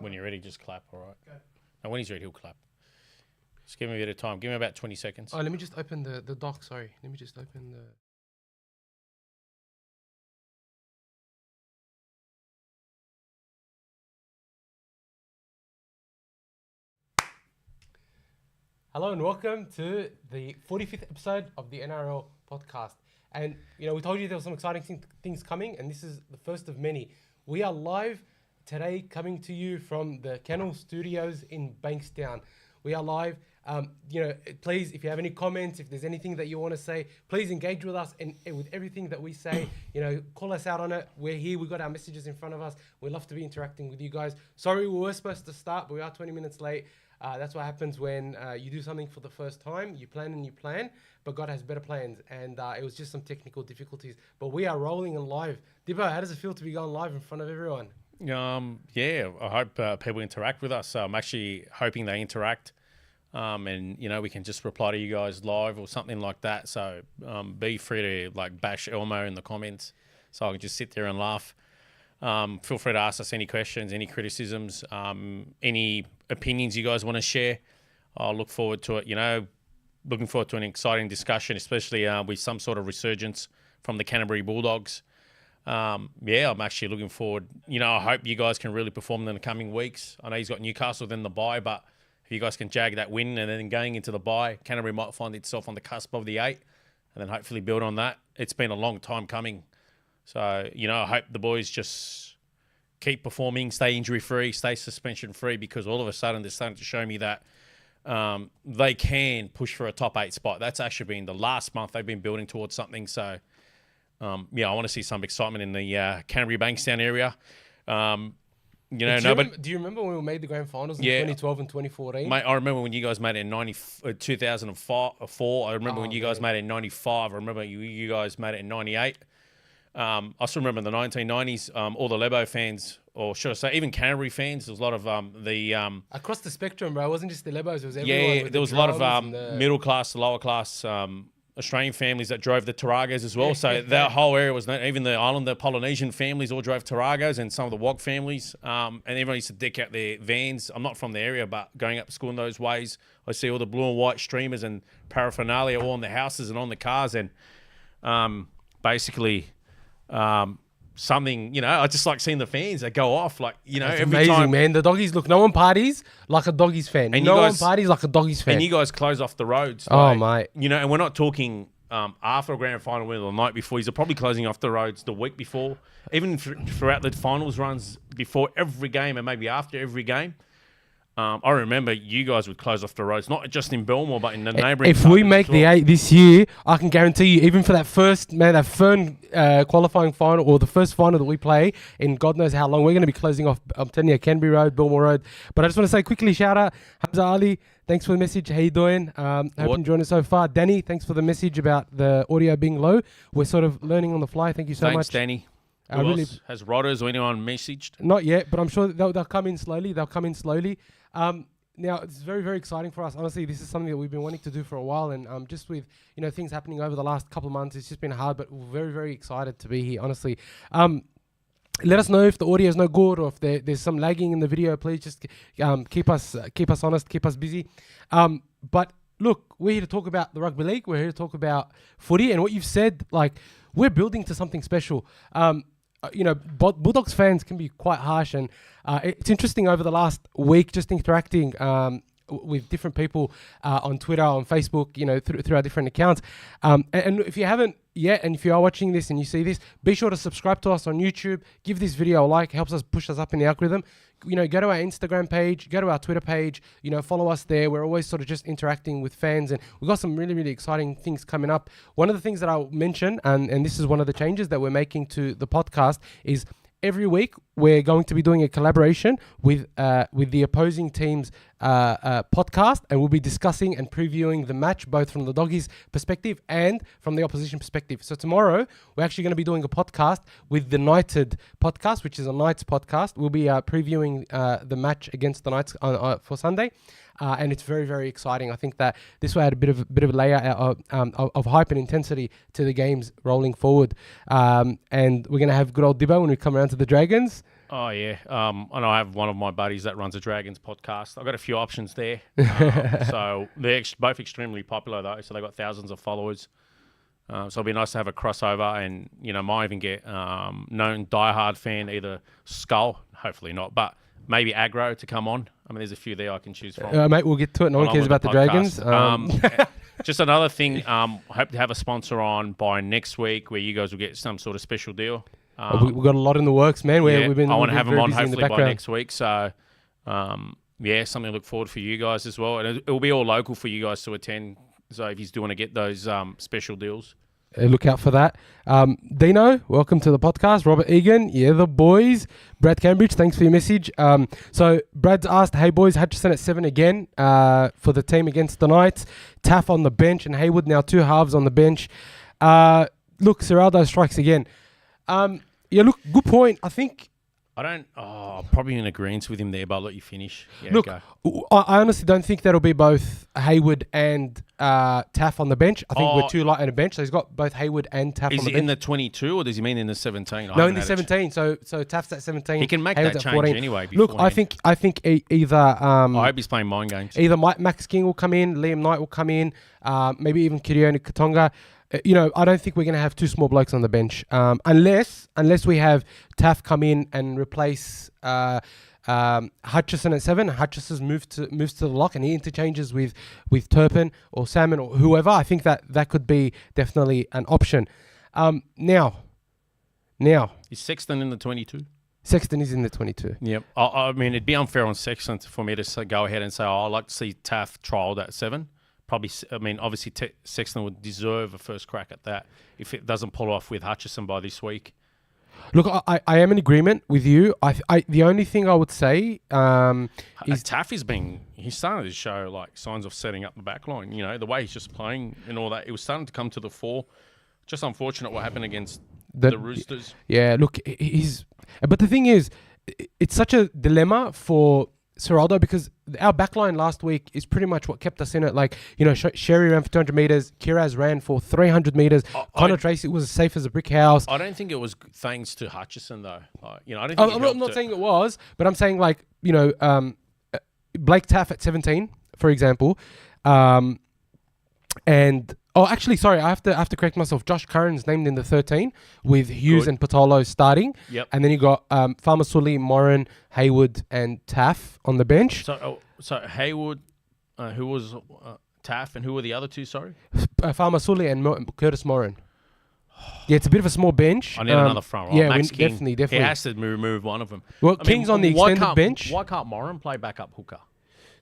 When you're ready, just clap, all right? Okay. And when he's ready, he'll clap. Just give me a bit of time. Give me about 20 seconds. Oh, let me just open the doc, sorry. Let me just open the... Hello and welcome to the 45th episode of the NRL podcast. And, you know, we told you there were some exciting things coming, and this is the first of many. We are live today coming to you from the Kennel studios in Bankstown. We are live. Please, if you have any comments, if there's anything that you want to say, please engage with us and with everything that we say. You know, call us out on it. We're here. We've got our messages in front of us. We'd love to be interacting with you guys. Sorry, we were supposed to start, but we are 20 minutes late. That's what happens when you do something for the first time. You plan, but God has better plans. And it was just some technical difficulties. But we are rolling and live. Dibbo, how does it feel to be going live in front of everyone? Yeah, I hope people interact with us. I'm actually hoping they interact. And, you know, we can just reply to you guys live or something like that. So be free to, like, bash Elmo in the comments so I can just sit there and laugh. Feel free to ask us any questions, any criticisms, any opinions you guys want to share. I'll look forward to it. You know, looking forward to an exciting discussion, especially with some sort of resurgence from the Canterbury Bulldogs. I'm actually looking forward. You know, I hope you guys can really perform in the coming weeks. I know he's got Newcastle then the bye, but if you guys can jag that win and then going into the bye, Canterbury might find itself on the cusp of the 8 and then hopefully build on that. It's been a long time coming. So, you know, I hope the boys just keep performing, stay injury-free, stay suspension-free, because all of a sudden they're starting to show me that they can push for a top 8 spot. That's actually been the last month they've been building towards something. So, I want to see some excitement in the Canterbury Bankstown area. Do you remember when we made the grand finals in 2012 and 2014? Mate, I remember when you guys made it in 2004. I remember when you guys made it in 95. I remember you guys made it in 98. I still remember in the 1990s, all the Lebo fans, or should I say even Canterbury fans, there was a lot of across the spectrum, bro. It wasn't just the Lebos, it was everyone. Yeah, there was a lot of middle class, lower class Australian families that drove the Taragos as well. So that whole area was, even the Islander Polynesian families all drove Taragos, and some of the Wog families. And everyone used to deck out their vans. I'm not from the area, but going up to school in those ways, I see all the blue and white streamers and paraphernalia all on the houses and on the cars. And something, you know, I just like seeing the fans that go off, like, you know, it's every amazing, time. Man. The doggies, look, no one parties like a doggies fan. And no one parties like a doggies fan. And you guys close off the roads. Like, mate. You know, and we're not talking after a grand final win or the night before. You're probably closing off the roads the week before, even throughout the finals runs, before every game and maybe after every game. I remember you guys would close off the roads, not just in Belmore, but in the neighbouring. If we make the 8 this year, I can guarantee you, even for that Fern qualifying final, or the first final that we play in God knows how long, we're going to be closing off, I'm telling you, Canterbury Road, Belmore Road. But I just want to say quickly, shout out Hamza Ali. Thanks for the message. How you doing? Hope you're enjoying it so far. Danny, thanks for the message about the audio being low. We're sort of learning on the fly. Thank you so much. Thanks, Danny. Has Rodders or anyone messaged? Not yet, but I'm sure they'll come in slowly. Now, it's very, very exciting for us. Honestly, this is something that we've been wanting to do for a while. And just with, you know, things happening over the last couple of months, it's just been hard, but we're very, very excited to be here, honestly. Let us know if the audio is no good or if there's some lagging in the video. Please just keep us honest, keep us busy. But look, we're here to talk about the rugby league. We're here to talk about footy. And what you've said, like, we're building to something special. You know, Bulldogs fans can be quite harsh, and it's interesting over the last week just interacting with different people on Twitter, on Facebook, you know, through our different accounts. And if you haven't yet, and if you are watching this and you see this, be sure to subscribe to us on YouTube. Give this video a like, helps us push us up in the algorithm. You know, go to our Instagram page, go to our Twitter page, you know, follow us there. We're always sort of just interacting with fans, and we've got some really, really exciting things coming up. One of the things that I'll mention, and this is one of the changes that we're making to the podcast, is every week we're going to be doing a collaboration with the opposing team's podcast, and we'll be discussing and previewing the match both from the Doggies perspective and from the opposition perspective. So tomorrow we're actually going to be doing a podcast with the Knighted podcast, which is a Knights podcast. We'll be previewing the match against the Knights for Sunday. And it's very, very exciting. I think that this will add a bit of a layer of hype and intensity to the games rolling forward. And we're going to have good old Dibbo when we come around to the Dragons. Oh, yeah. I know I have one of my buddies that runs a Dragons podcast. I've got a few options there. So they're both extremely popular, though. So they've got thousands of followers. So it'll be nice to have a crossover and, might even get known diehard fan, either Skull, hopefully not, but maybe Aggro to come on. I mean, there's a few there I can choose from. Mate, we'll get to it. No one cares about the Dragons. Just another thing, hope to have a sponsor on by next week where you guys will get some sort of special deal. We've got a lot in the works, man. I want to have them on hopefully by next week. So, something to look forward for you guys as well. And it'll be all local for you guys to attend. So if you do want to get those special deals. Look out for that. Dino, welcome to the podcast. Robert Egan, the boys. Brad Cambridge, thanks for your message. So Brad's asked, hey boys, Hutchison at 7 again for the team against the Knights. Taff on the bench and Haywood now 2 halves on the bench. Look, Ciraldo strikes again. Look, good point. I think... probably in agreement with him there, but I'll let you finish. Yeah, look, I honestly don't think that'll be both Haywood and Taff on the bench. I think we're too light on the bench, so he's got both Haywood and Taff on the bench. Is he in the 22 or does he mean in the 17? No, in the 17. So Taff's at 17. He can make Haywood's that change 14. anyway. Look, I think either... I hope he's playing mind games. Either Max King will come in, Liam Knight will come in, maybe even Kirioni Katonga. I don't think we're going to have 2 small blokes on the bench unless we have Taff come in and replace Hutchison at 7. Hutchison moves to the lock and he interchanges with Turpin or Salmon or whoever. I think that could be definitely an option. Now, is Sexton in the 22? Sexton is in the 22. Yep. I mean, it'd be unfair on Sexton for me to go ahead and say, I'd like to see Taff trialled at 7. Obviously Sexton would deserve a first crack at that if it doesn't pull off with Hutchison by this week. Look, I am in agreement with you. The only thing I would say is Taff he's starting to show like signs of setting up the back line. The way he's just playing and all that. It was starting to come to the fore. Just unfortunate what happened against the Roosters. Yeah, look, but the thing is, it's such a dilemma for Ciraldo because our backline last week is pretty much what kept us in it. Like, Sherry ran for 200 metres, Kiraz ran for 300 metres, Connor Tracy was as safe as a brick house. I don't think it was thanks to Hutchison though. I don't think I'm not saying it was, but I'm saying like, Blake Taff at 17, for example, and actually, sorry, I have to correct myself. Josh Curran's named in the 13 with Hughes and Patolo starting. Yep. And then you got Farmasuli, Moran, Haywood, and Taff on the bench. So Haywood, who was Taff, and who were the other 2? Sorry, Farmasuli and Curtis Moran. Yeah, it's a bit of a small bench. I need another front row. Yeah, Max King, definitely. He has to remove one of them. Well, King's on the extended bench. Why can't Moran play backup hooker?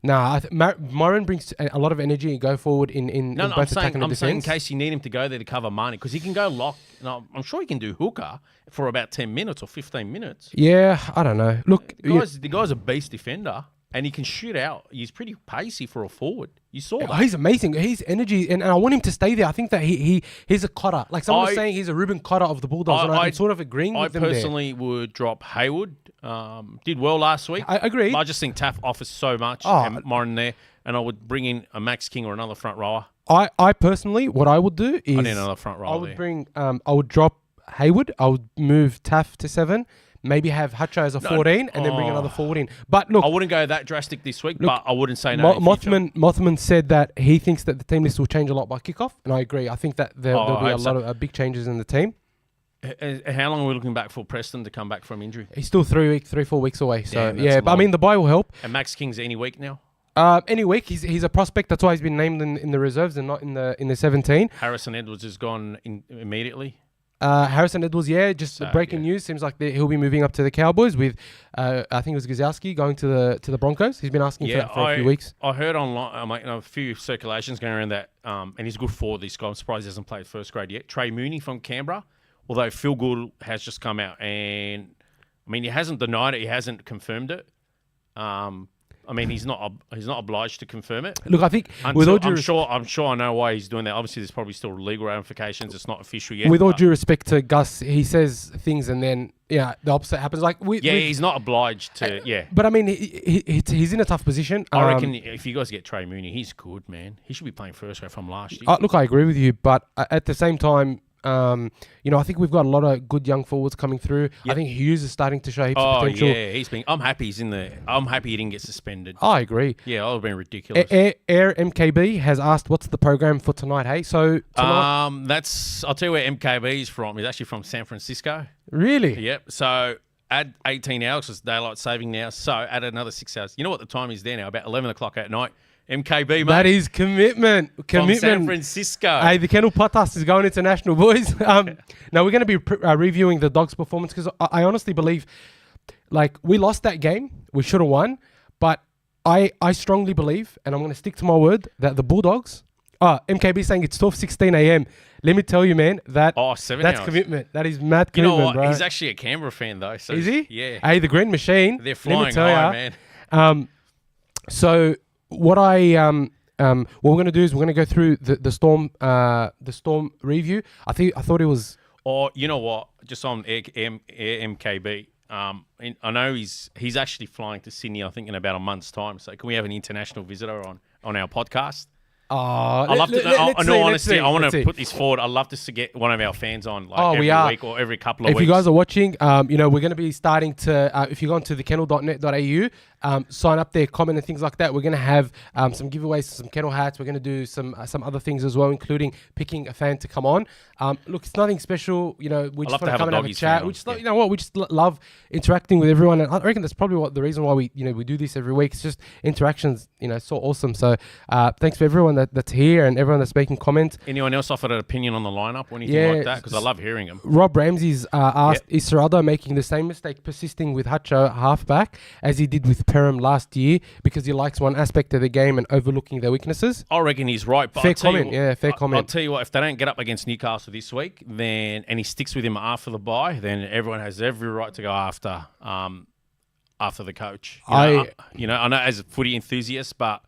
Nah, Moran brings a lot of energy and go forward in both attack and defense. I'm saying in case you need him to go there to cover Marnie, because he can go lock. I'm sure he can do hooker for about 10 minutes or 15 minutes. Yeah, I don't know. Look, the guy's a beast defender. And he can shoot out. He's pretty pacey for a forward. You saw that. He's amazing. He's energy, and I want him to stay there. I think that he's a Cotter. Like someone was saying, he's a Ruben Cotter of the Bulldogs, and I'm sort of agreeing with them there. I personally would drop Haywood. Did well last week. I agree. I just think Taff offers so much, and Moran there, and I would bring in a Max King or another front rower. I personally, what I would do is... I need another front rower I would drop Haywood. I would move Taff to 7. Maybe have Hutcho as a 14 and then bring another forward in. But look, I wouldn't go that drastic this week, but I wouldn't say no. Mothman said that he thinks that the team list will change a lot by kickoff, and I agree. I think that there'll be a lot of big changes in the team. How long are we looking back for Preston to come back from injury? He's still 3-4 weeks away. So yeah, but I mean the bye will help. And Max King's any week now. Any week. He's a prospect. That's why he's been named in the reserves and not in the 17. Harrison Edwards has gone immediately. Harrison Edwards, breaking news. Seems like he'll be moving up to the Cowboys with, I think it was Gazowski going to the Broncos. He's been asking for that for a few weeks. I heard online, a few circulations going around that, and he's good for this guy. I'm surprised he hasn't played first grade yet. Trey Mooney from Canberra, although Phil Gould has just come out and, he hasn't denied it. He hasn't confirmed it. He's not obliged to confirm it. Look, I think I'm sure I know why he's doing that. Obviously, there's probably still legal ramifications. It's not official yet. With all due respect to Gus, he says things and then the opposite happens. Like he's not obliged to. But he's in a tough position. I reckon if you guys get Trey Mooney, he's good, man. He should be playing first grade from last year. Look, I agree with you, but at the same time, I think we've got a lot of good young forwards coming through. I think Hughes is starting to show heaps of potential. Yeah, I'm happy he's in there. I'm happy he didn't get suspended. I agree. Yeah, that would have been ridiculous. Air MKB has asked, what's the program for tonight, hey? So tonight... I'll tell you where MKB is from. He's actually from San Francisco. Really? Yep. So add 18 hours because daylight saving now. So add another 6 hours. You know what the time is there now? About 11 o'clock at night. MKB, mate. That is commitment. From San Francisco. Hey, the Kennel podcast is going international, boys. Now, we're going to be reviewing the Dogs' performance because I honestly believe, we lost that game. We should have won. But I strongly believe, and I'm going to stick to my word, that the Bulldogs... MKB saying it's 12:16 a.m. Let me tell you, man, that's hours. commitment. That is mad commitment, You know what? bro. He's actually a Canberra fan, though. So is he? Yeah. Hey, the Green Machine. They're flying high, man. So what what we're gonna do is we're gonna go through the Storm review. I thought it was. Or you know what? Just on MKB. I know he's actually flying to Sydney. I think in about a month's time. So can we have an international visitor on our podcast? I want to put this forward. I'd love to get one of our fans on every week or every couple of weeks. If you guys are watching, we're going to be starting to, if you go onto thekennel.net.au, sign up there, comment and things like that. We're going to have some giveaways, some kennel hats. We're going to do some other things as well, including picking a fan to come on. Look, it's nothing special. We just want to come and have a chat. We just, we just love interacting with everyone. And I reckon that's probably the reason why we do this every week. It's just interactions, so awesome. So thanks for everyone that's here and everyone that's making comments. Anyone else offered an opinion on the lineup or anything like that? Because I love hearing them. Rob Ramsey's asked, is Serraldo making the same mistake persisting with Hutcho halfback as he did with Perham last year because he likes one aspect of the game and overlooking their weaknesses? I reckon he's right. But fair comment. I'll tell you what, if they don't get up against Newcastle this week, and he sticks with him after the bye, then everyone has every right to go after the coach. I know as a footy enthusiast, but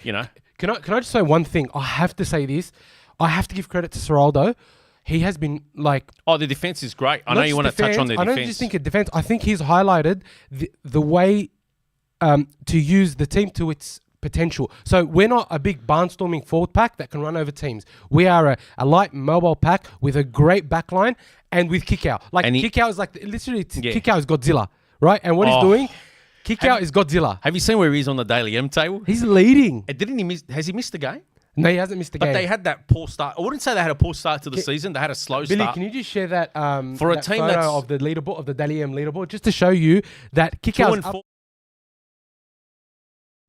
Can I just say one thing? I have to say this. I have to give credit to Serraldo. He has been the defense is great. I know you want to touch on the defense. I don't just think of defense. I think he's highlighted the way to use the team to its potential. So we're not a big barnstorming forward pack that can run over teams. We are a light mobile pack with a great backline and with kick out. Kick out is kick out is Godzilla, right? And what he's doing... Kick out is Godzilla. Have you seen where he is on the Daily M table? He's leading. Didn't he miss? Has he missed the game? No, he hasn't missed the game. But they had that poor start. I wouldn't say they had a poor start to the season. They had a slow Billy, start. can you just share that for a that team photo that's of the leaderboard of the Daily M leaderboard, just to show you that kick out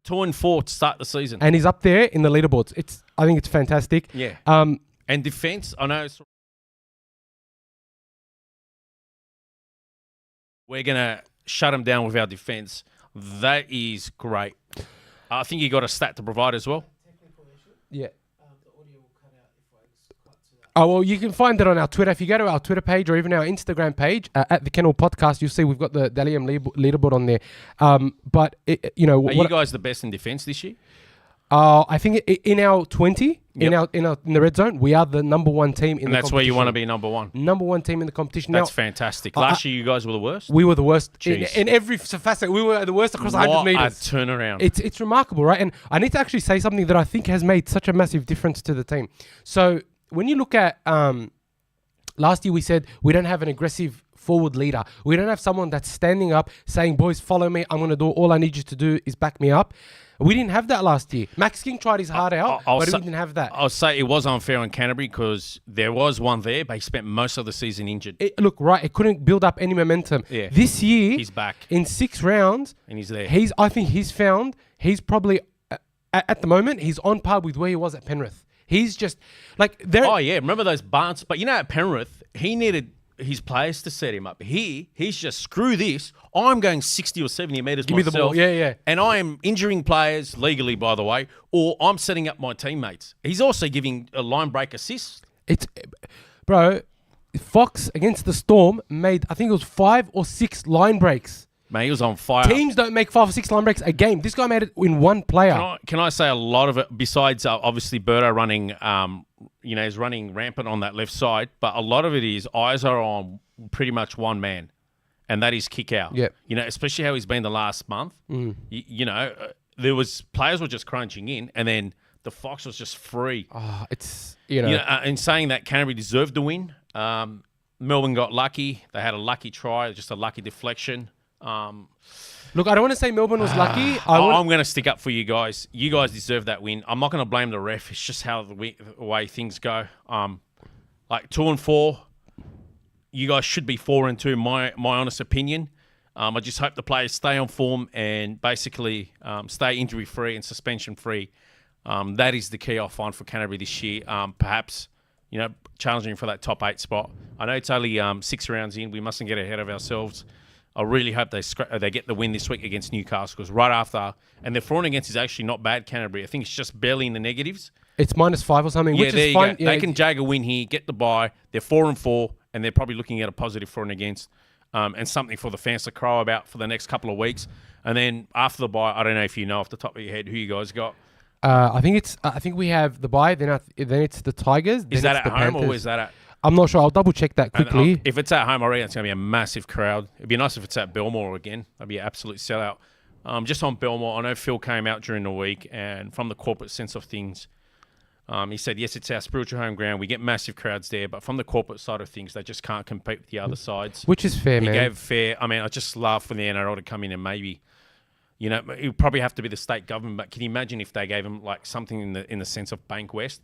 2-4 to start the season, and he's up there in the leaderboards. I think it's fantastic. Yeah. And defense, I know we're gonna shut him down with our defense. That is great. I think you got a stat to provide as well. Yeah. The audio will cut out if I cut to that. Oh, well, you can find it on our Twitter. If you go to our Twitter page or even our Instagram page, at the Kennel Podcast, you'll see we've got the Dalium leaderboard on there. But, Are you guys the best in defense this year? I think in our 20, in the red zone, we are the number one team in the competition. And that's where you want to be number one. Number one team in the competition. That's fantastic. Last year, you guys were the worst. We were the worst in every facet. We were the worst across 100 meters. What a turnaround! It's remarkable, right? And I need to actually say something that I think has made such a massive difference to the team. So when you look at last year, we said we don't have an aggressive forward leader. We don't have someone that's standing up saying, "Boys, follow me. I'm going to do all I need you to do is back me up." We didn't have that last year. Max King tried his heart out, but we didn't have that. I'll say it was unfair on Canterbury because there was one there, but he spent most of the season injured. It couldn't build up any momentum. Yeah. This year, he's back. In 6 rounds. And he's there. I think he's probably, at the moment, he's on par with where he was at Penrith. He's just, Oh, yeah. Remember those Barnes? But at Penrith, he needed his players to set him up. He's just, screw this. I'm going 60 or 70 metres Give me the ball. Yeah. And I am injuring players legally, by the way, or I'm setting up my teammates. He's also giving a line break assist. Bro, Fox against the Storm made, I think it was 5 or 6 line breaks. Man, he was on fire. Teams don't make 5 or 6 line breaks a game. This guy made it in one player. Can I say a lot of it, besides obviously Berto running, he's running rampant on that left side, but a lot of it is eyes are on pretty much one man, and that is kick out. Yep. Especially how he's been the last month. There was players were just crunching in, and then the Fox was just free. It's in saying that Canterbury deserved to win. Melbourne got lucky. They had a lucky try, just a lucky deflection. Look, I don't want to say Melbourne was lucky. I'm going to stick up for you guys. You guys deserve that win. I'm not going to blame the ref. It's just how the way things go. Like 2-4, you guys should be 4-2. My honest opinion. I just hope the players stay on form and basically stay injury free and suspension free. That is the key I find for Canterbury this year. Perhaps challenging for that top 8 spot. I know it's only 6 rounds in. We mustn't get ahead of ourselves. I really hope they get the win this week against Newcastle, because right after, and their for and against is actually not bad, Canterbury. I think it's just barely in the negatives. It's -5 or something, which is fine. They can jag a win here, get the bye. They're 4-4, and they're probably looking at a positive for and against, and something for the fans to crow about for the next couple of weeks. And then after the bye, I don't know if you know off the top of your head who you guys got. I think we have the bye. Then it's the Tigers. Is that at home or is that at? I'm not sure. I'll double check that quickly. If it's at home, I reckon it's going to be a massive crowd. It'd be nice if it's at Belmore again. That'd be an absolute sellout. Just on Belmore, I know Phil came out during the week, and from the corporate sense of things, he said, yes, it's our spiritual home ground. We get massive crowds there, but from the corporate side of things, they just can't compete with the other sides. Which is fair, man. He gave fair. I mean, I just love for the NRL to come in and maybe, it would probably have to be the state government, but can you imagine if they gave him like something in the sense of Bank West?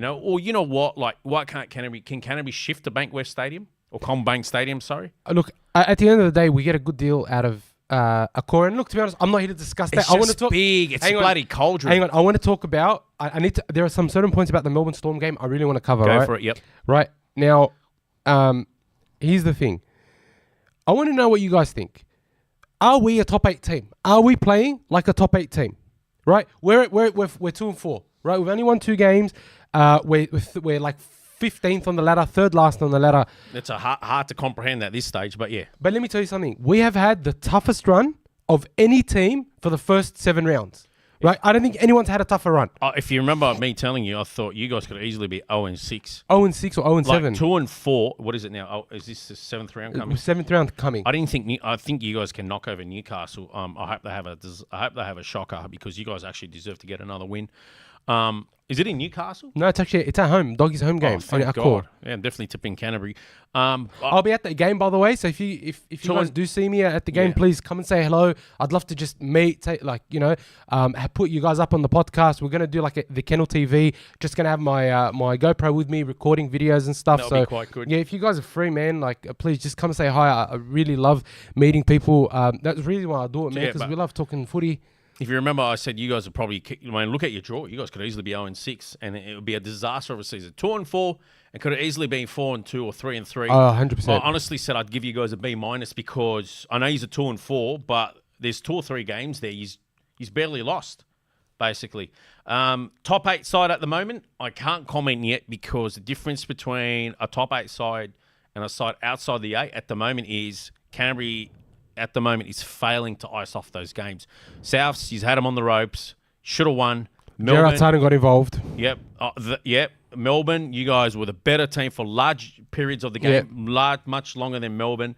Or you know what? Like, why can't Canterbury shift to Bank West Stadium or CommBank Stadium? Sorry. Look, at the end of the day, we get a good deal out of Accor. And look, to be honest, I'm not here to discuss that. I want to talk. Big. It's a bloody cauldron. Hang on. I want to talk about. I need to. There are some certain points about the Melbourne Storm game I really want to cover. Go right? for it. Yep. Right now, here's the thing. I want to know what you guys think. Are we a top 8 team? Are we playing like a top 8 team? Right? We're 2-4. Right? We've only won 2 games. We're like 15th on the ladder, 3rd last on the ladder. It's hard to comprehend at this stage, but yeah. But let me tell you something. We have had the toughest run of any team for the first 7 rounds. Right? I don't think anyone's had a tougher run. If you remember me telling you, I thought you guys could easily be 0-6. 0-6 or 0-7. Like 2-4. What is it now? Is this the 7th round coming? 7th round coming. I think you guys can knock over Newcastle. I hope they have a shocker, because you guys actually deserve to get another win. Is it in Newcastle? No, it's at home. Doggy's home game. Thank God. Yeah, I'm definitely tipping Canterbury. I'll be at the game, by the way. So if you guys do see me at the game, please come and say hello. I'd love to just meet, put you guys up on the podcast. We're gonna do like the Kennel TV. Just gonna have my my GoPro with me, recording videos and stuff. That'll be quite good. Yeah, if you guys are free, man, please just come and say hi. I really love meeting people. That's really why I do it, man, because we love talking footy. If you remember, I said you guys would probably look at your draw. You guys could easily be 0-6, and it would be a disaster of a season. 2-4, and could have easily been 4-2 or 3-3. 100%. I honestly said I'd give you guys a B- because I know he's a 2-4, but there's 2 or 3 games there he's barely lost, basically. Top 8 side at the moment, I can't comment yet, because the difference between a top 8 side and a side outside the 8 at the moment is Canterbury. At the moment, is failing to ice off those games. Souths, he's had them on the ropes. Should have won. Gerard Sarden got involved. Yep. Melbourne, you guys were the better team for large periods of the game. Much longer than Melbourne.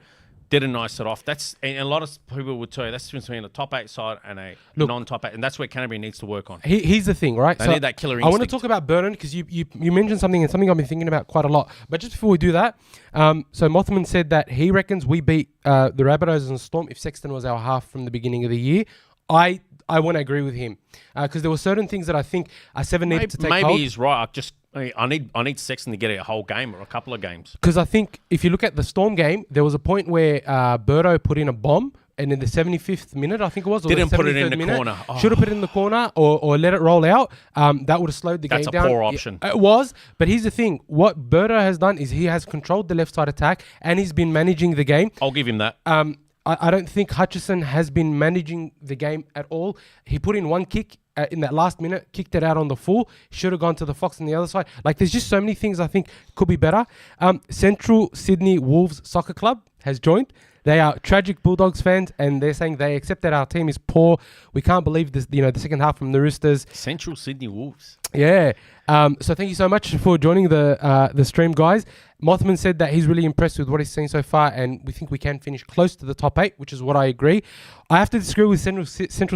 Didn't ice it off. And a lot of people would tell you that's between a top 8 side and a non-top 8. And that's where Canterbury needs to work on. Here's the thing, right? They need that killer instinct. I want to talk about Burton, because you mentioned something, and something I've been thinking about quite a lot. But just before we do that, so Mothman said that he reckons we beat the Rabbitohs and Storm if Sexton was our half from the beginning of the year. I want to agree with him, because there were certain things that I think a 7 needed to take hold. Maybe he's right. I need Sexton to get a whole game or a couple of games. Because I think if you look at the Storm game, there was a point where Burto put in a bomb, and in the 75th minute, I think it was, or didn't the put it in the minute, corner. Should have put it in the corner or let it roll out. That would have slowed the game down. That's a poor option. It was, but here's the thing: what Burto has done is he has controlled the left side attack, and he's been managing the game. I'll give him that. I don't think Hutchison has been managing the game at all. He put in one kick in that last minute, kicked it out on the full. Should have gone to the Fox on the other side. Like, there's just so many things I think could be better. Central Sydney Wolves Soccer Club has joined. They are tragic Bulldogs fans, and they're saying they accept that our team is poor. We can't believe this, the second half from the Roosters. Central Sydney Wolves. Yeah. So thank you so much for joining the stream, guys. Mothman said that he's really impressed with what he's seen so far, and we think we can finish close to the top 8, which is what I agree. I have to disagree with Central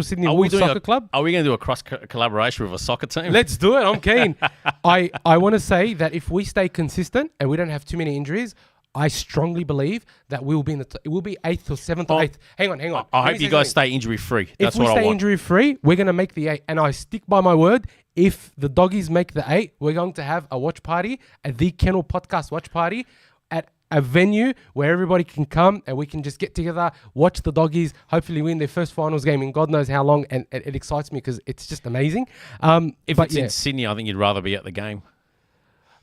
Sydney Wolves Soccer Club. Are we going to do a cross collaboration with a soccer team? Let's do it. I'm keen. I want to say that if we stay consistent and we don't have too many injuries, I strongly believe that we will be it will be 8th or 7th or 8th. Hang on. I hope you guys stay injury free. That's what I want. If we stay injury free, we're going to make the 8. And I stick by my word. If the doggies make the 8, we're going to have a watch party, the Kennel podcast watch party at a venue where everybody can come and we can just get together, watch the doggies, hopefully win their first finals game in God knows how long. And it excites me because it's just amazing. If it's in Sydney, I think you'd rather be at the game.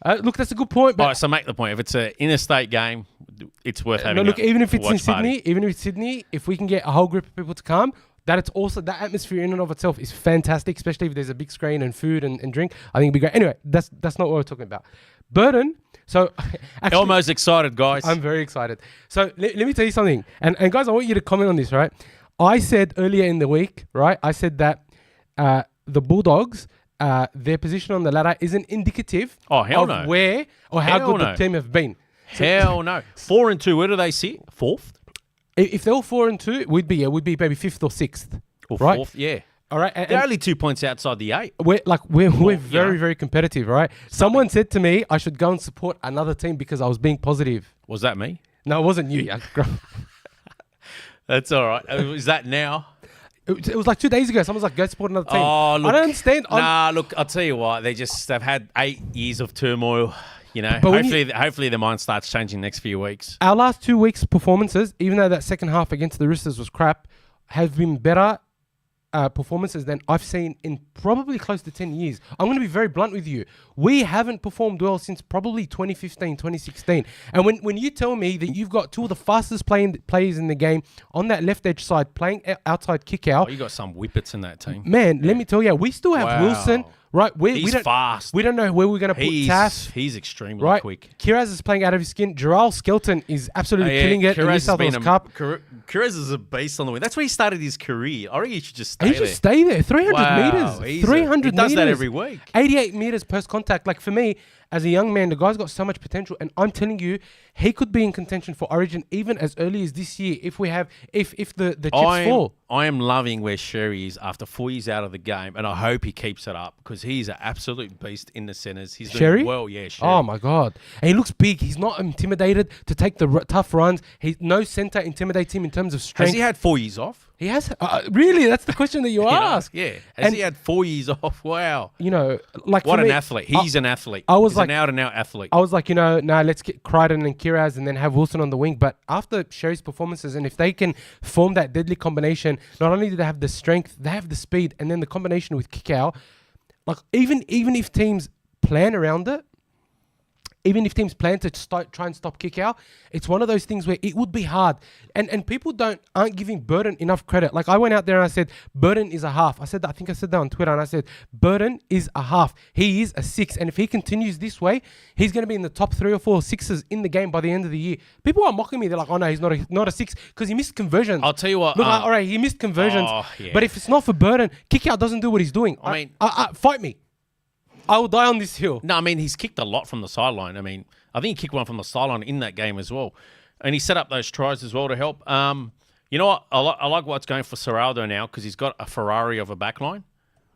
Look, that's a good point. But so make the point. If it's an interstate game, it's worth having. No, look, even if it's in Sydney, if we can get a whole group of people to come, that atmosphere in and of itself is fantastic. Especially if there's a big screen and food and drink, I think it'd be great. Anyway, that's not what we're talking about. Burton. So, actually, Elmo's excited, guys. I'm very excited. So let me tell you something, and guys, I want you to comment on this. Right, I said earlier in the week, right? I said that the Bulldogs. Their position on the ladder isn't indicative of where or how good the team have been. Hell no. 4 and 2, where do they sit? 4th? If they're all 4 and 2, we'd be maybe 5th or 6th. Or right? 4th, yeah. All right. They're only 2 points outside the 8. We're very, very competitive, right? Someone said to me I should go and support another team because I was being positive. Was that me? No, it wasn't you. That's all right. Is that now? It was like 2 days ago. Someone's like, go support another team. Oh, look, I don't understand. Look, I'll tell you what. They've had 8 years of turmoil. Hopefully their mind starts changing next few weeks. Our last 2 weeks' performances, even though that second half against the Roosters was crap, have been better performances than I've seen in probably close to 10 years. I'm going to be very blunt with you. We haven't performed well since probably 2015, 2016. And when you tell me that you've got 2 of the fastest players in the game on that left edge side playing outside kick out. You got some whippets in that team. Man, let me tell you, we still have Wilson. Right, he's fast. We don't know where we're going to put Taff. He's extremely quick. Kiraz is playing out of his skin. Gerald Skelton is absolutely killing it in New South Wales Cup. Kiraz is a beast on the wing. That's where he started his career. I reckon he should just stay there. He should stay there. 300 meters. 300 he does that every week. 88 meters post contact. Like for me, as a young man, the guy's got so much potential, and I'm telling you, he could be in contention for Origin even as early as this year if the chips fall. I am loving where Sherry is after 4 years out of the game, and I hope he keeps it up because he's an absolute beast in the centres. He's doing well, yeah. Sherry. Oh my God, and he looks big. He's not intimidated to take the tough runs. No centre intimidates him in terms of strength. Has he had 4 years off? He has. Really? That's the question that you ask. Yeah. Has he had 4 years off? Wow. Like what an athlete. He's an athlete. He's an out-and-out athlete. I was like, let's get Crichton and Kiraz and then have Wilson on the wing. But after Sherry's performances, and if they can form that deadly combination, not only do they have the strength, they have the speed, and then the combination with kick out. Like even if teams plan around it, even if teams plan to try and stop kick out, it's one of those things where it would be hard. And people aren't giving Burton enough credit. Like I went out there and I said, Burton is a half. I think I said that on Twitter, and I said, Burton is a half. He is a 6. And if he continues this way, he's going to be in the top 3 or 4 6s in the game by the end of the year. People are mocking me. They're like, oh no, he's not a 6 because he missed conversions. I'll tell you what. Look, all right, he missed conversions. But if it's not for Burton, kick out doesn't do what he's doing. Fight me. I will die on this hill. No, I mean, he's kicked a lot from the sideline. I mean, I think he kicked one from the sideline in that game as well. And he set up those tries as well to help. You know what? I like what's going for Serraldo now because he's got a Ferrari of a backline.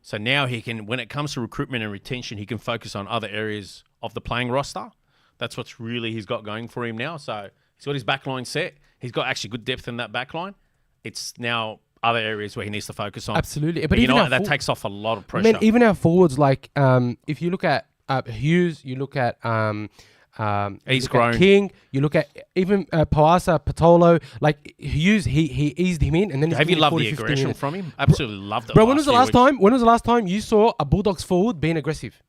So now he can, when it comes to recruitment and retention, he can focus on other areas of the playing roster. That's what's really he's got going for him now. So he's got his backline set. He's got actually good depth in that backline. It's now other areas where he needs to focus on. Absolutely. But you know what? That takes off a lot of pressure. Man, even our forwards, like if you look at Hughes, you look at he's grown. King, you look at even Pawasa, Patolo, like Hughes, he eased him in, and then have you loved the aggression from him? Absolutely loved it. Bro, when was the last time you saw a Bulldogs forward being aggressive?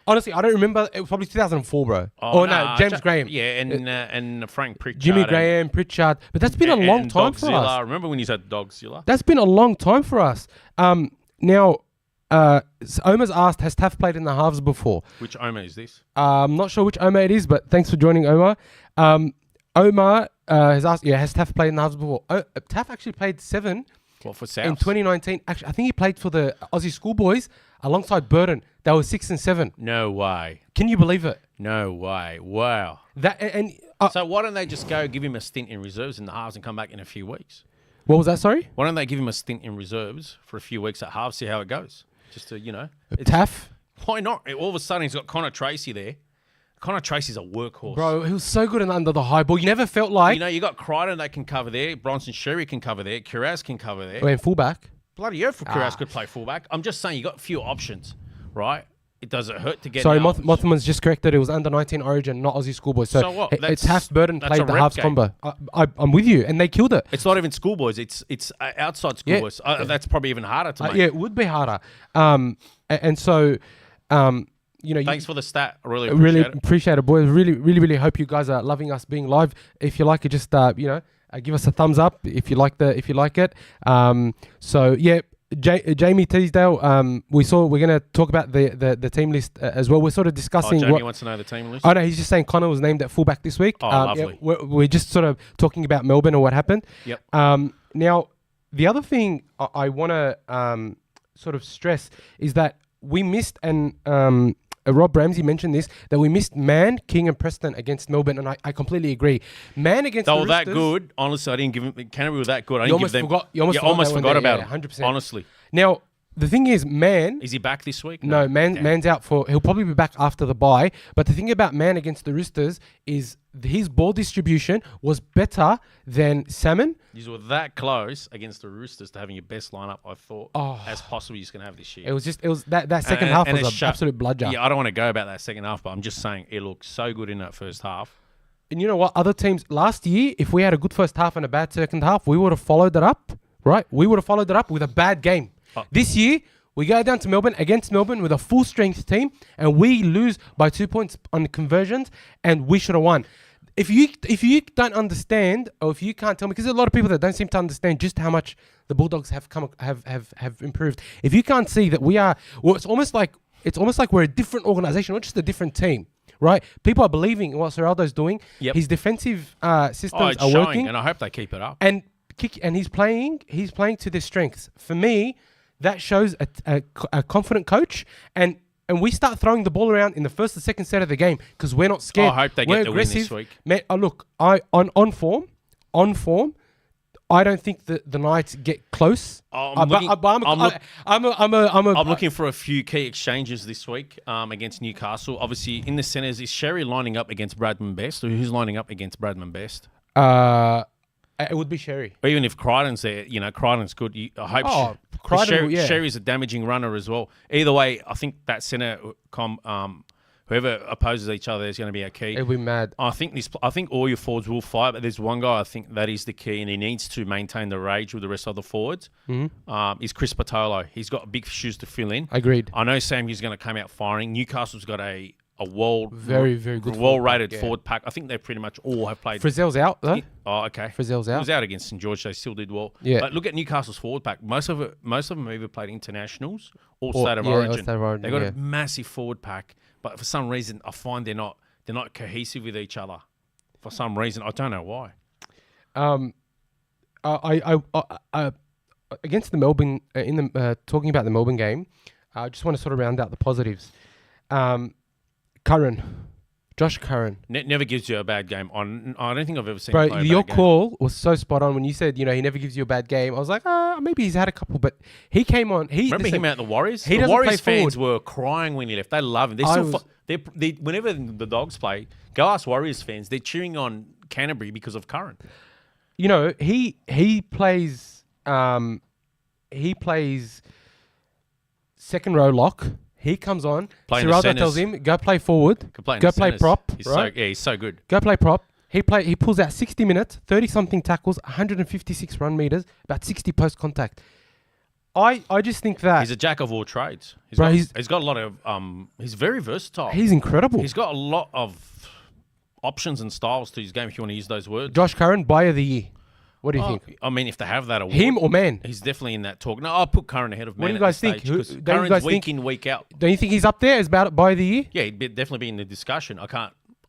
Honestly, I don't remember. It was probably 2004, bro. James Graham. Yeah, and Frank Pritchard. Jimmy Graham, Pritchard. But that's been a long time for us. Remember when you said Dogzilla? That's been a long time for us. Now, Omar's asked, has Taff played in the halves before? Which Omar is this? I'm not sure which Omar it is, but thanks for joining, Omar. Omar has Taff played in the halves before? Taff actually played 7 What for South? in 2019. Actually, I think he played for the Aussie Schoolboys alongside Burton. They were 6 and 7. No way. Can you believe it? No way. Wow. So why don't they just go give him a stint in reserves in the halves and come back in a few weeks? What was that? Sorry, Why don't they give him a stint in reserves for a few weeks at halves, see how it goes? Just to, Taff, why not? All of a sudden, he's got Connor Tracy there. Connor Tracy's a workhorse. bro, he was so good under the high ball. You never felt like You got Crichton that can cover there. Bronson Sherry can cover there. Kiraz can cover there. in fullback. Bloody hell, Kiraz could play fullback. I'm just saying, you got a few options, right? It doesn't hurt to get. Sorry, Mothman's just corrected. It was under 19 Origin, not Aussie Schoolboys. So what? It's Taff Burton that's played a the rep halves game. combo. I'm with you, and they killed it. It's not even schoolboys. It's outside schoolboys. That's probably even harder to make. Yeah, it would be harder. And so, Thanks for the stat. I really appreciate really it. appreciate it, boys. Really hope you guys are loving us being live. If you like it, just give us a thumbs up if you like it. So yeah. Jamie Teasdale, we're going to talk about the team list as well. We're sort of discussing. Jamie wants to know the team list. Oh no, he's just saying Connor was named at fullback this week. Oh, lovely. Yeah, we're just sort of talking about Melbourne or what happened. Yep. Now, the other thing I want to sort of stress is that we missed, and Rob Ramsey mentioned this, that we missed Mann, King and Preston against Melbourne, and I completely agree. Mann against They the were that Roosters, good. Honestly, I didn't give them. Canterbury were that good. I You didn't almost give them. forgot- you almost forgot about yeah, him. 100%. Honestly, Now, the thing is, Mann... is he back this week? No, Damn. Man's out for... He'll probably be back after the bye. But the thing about Mann against the Roosters is his ball distribution was better than Salmon. You were that close against the Roosters to having your best lineup, I thought, as possible you're going to have this year. It was that second half and was it's an absolute bludger. Yeah, I don't want to go about that second half, but I'm just saying it looked so good in that first half. And you know what? Other teams... Last year, if we had a good first half and a bad second half, we would have followed it up, right? We would have followed it up with a bad game. This year... We go down to Melbourne, against Melbourne with a full-strength team, and we lose by 2 points on conversions, and we should have won. If you don't understand, or if you can't tell me, because there's a lot of people that don't seem to understand just how much the Bulldogs have improved. If you can't see that we are, well, it's almost like we're a different organisation, not just a different team, right? People are believing in what Serraldo's doing. Yep. His defensive systems It's are showing, working, and I hope they keep it up. and he's playing to their strengths. For me, that shows a confident coach, and we start throwing the ball around in the first and second set of the game because we're not scared. I hope they we're get the win aggressive. this week. Man, look, on form, I don't think that the Knights get close. I'm looking for a few key exchanges this week against Newcastle. Obviously, in the centres, is Sherry lining up against Bradman Best, or who's lining up against Bradman Best? It would be Sherry. Or even if Crichton's there, Crichton's good. I hope Crichton, yeah. Sherry's a damaging runner as well. Either way, I think that centre, whoever opposes each other is going to be a key. It'll be mad. I think all your forwards will fight, but there's one guy I think that is the key, and he needs to maintain the rage with the rest of the forwards. Is Chris Patolo. He's got big shoes to fill in. Agreed. I know Sam Hughes is going to come out firing. Newcastle's got a very good well-rated forward pack. I think they pretty much all have played. Frizzell's out though. Oh, okay. Frizzell's He out. was out against St George. They still did well. Yeah. But look at Newcastle's forward pack. Most of them either played internationals or State of Origin. They got a massive forward pack, but for some reason I find they're not cohesive with each other. For some reason, I don't know why. I against the Melbourne talking about the Melbourne game, I just want to sort of round out the positives. Josh Curran. Never gives you a bad game. I don't think I've ever seen Bro, him play a your bad game. call was so spot on when you said, he never gives you a bad game. I was like, maybe he's had a couple, but he came on. Remember him out the Warriors? He the doesn't Warriors play fans were crying when he left. They love him. Whenever the Dogs play, go ask Warriors fans. They're cheering on Canterbury because of Curran. He plays second row lock. He comes on. Serraldo tells him, go play forward. Go play prop. He's so good. Go play prop. He pulls out 60 minutes, 30-something tackles, 156 run meters, about 60 post contact. I just think that... He's a jack of all trades. He's got a lot of... he's very versatile. He's incredible. He's got a lot of options and styles to his game, if you want to use those words. Josh Curran, Buyer of the Year. What do you think? I mean, if they have that award... Him or Mann? He's definitely in that talk. No, I'll put Curran ahead of Mann. What do you guys think? Curran's week in, week out. Don't you think he's up there as Buyer of the Year? Yeah, he'd definitely be in the discussion. I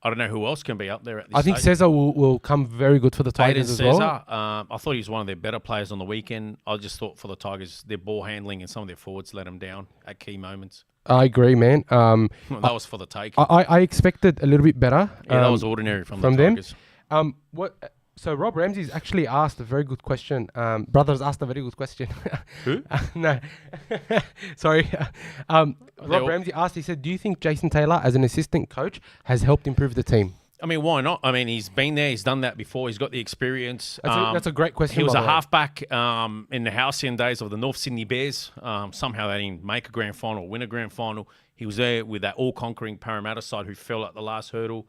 I don't know who else can be up there at this I think stage. Cesar will come very good for the Tigers as Cesar, well. I thought he was one of their better players on the weekend. I just thought for the Tigers, their ball handling and some of their forwards let them down at key moments. I agree, man. That was for the take. I expected a little bit better. Yeah, that was ordinary from the them. Tigers. So Rob Ramsey's actually asked a very good question. Brothers asked a very good question. Who? No, sorry. Rob Ramsey asked. He said, "Do you think Jason Taylor, as an assistant coach, has helped improve the team?" I mean, why not? I mean, he's been there. He's done that before. He's got the experience. That's a great question. He was by a the way. halfback in the halcyon days of the North Sydney Bears. Somehow they didn't make a grand final, win a grand final. He was there with that all-conquering Parramatta side who fell at the last hurdle.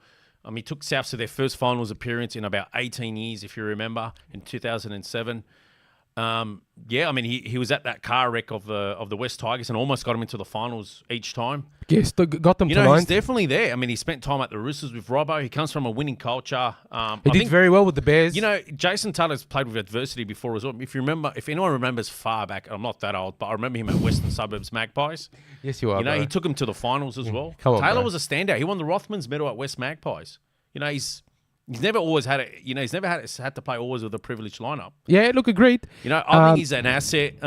He took Souths to their first finals appearance in about 18 years, if you remember, in 2007. Yeah, I mean, he was at that car wreck of the West Tigers and almost got them into the finals each time. Yes, got them You to know, nine. he's definitely there. I mean, he spent time at the Roosters with Robbo. He comes from a winning culture. He did very well with the Bears. You know, Jason Taylor's played with adversity before as well. If anyone remembers far back, I'm not that old, but I remember him at Western Suburbs Magpies. Yes, you are. You know, bro. he took him to the finals as well. Come on, Taylor bro. was a standout. He won the Rothmans medal at West Magpies. You know, he's never always had it. You know, he's never had to play always with a privileged lineup. Yeah, look, agreed. You know, I think he's an asset.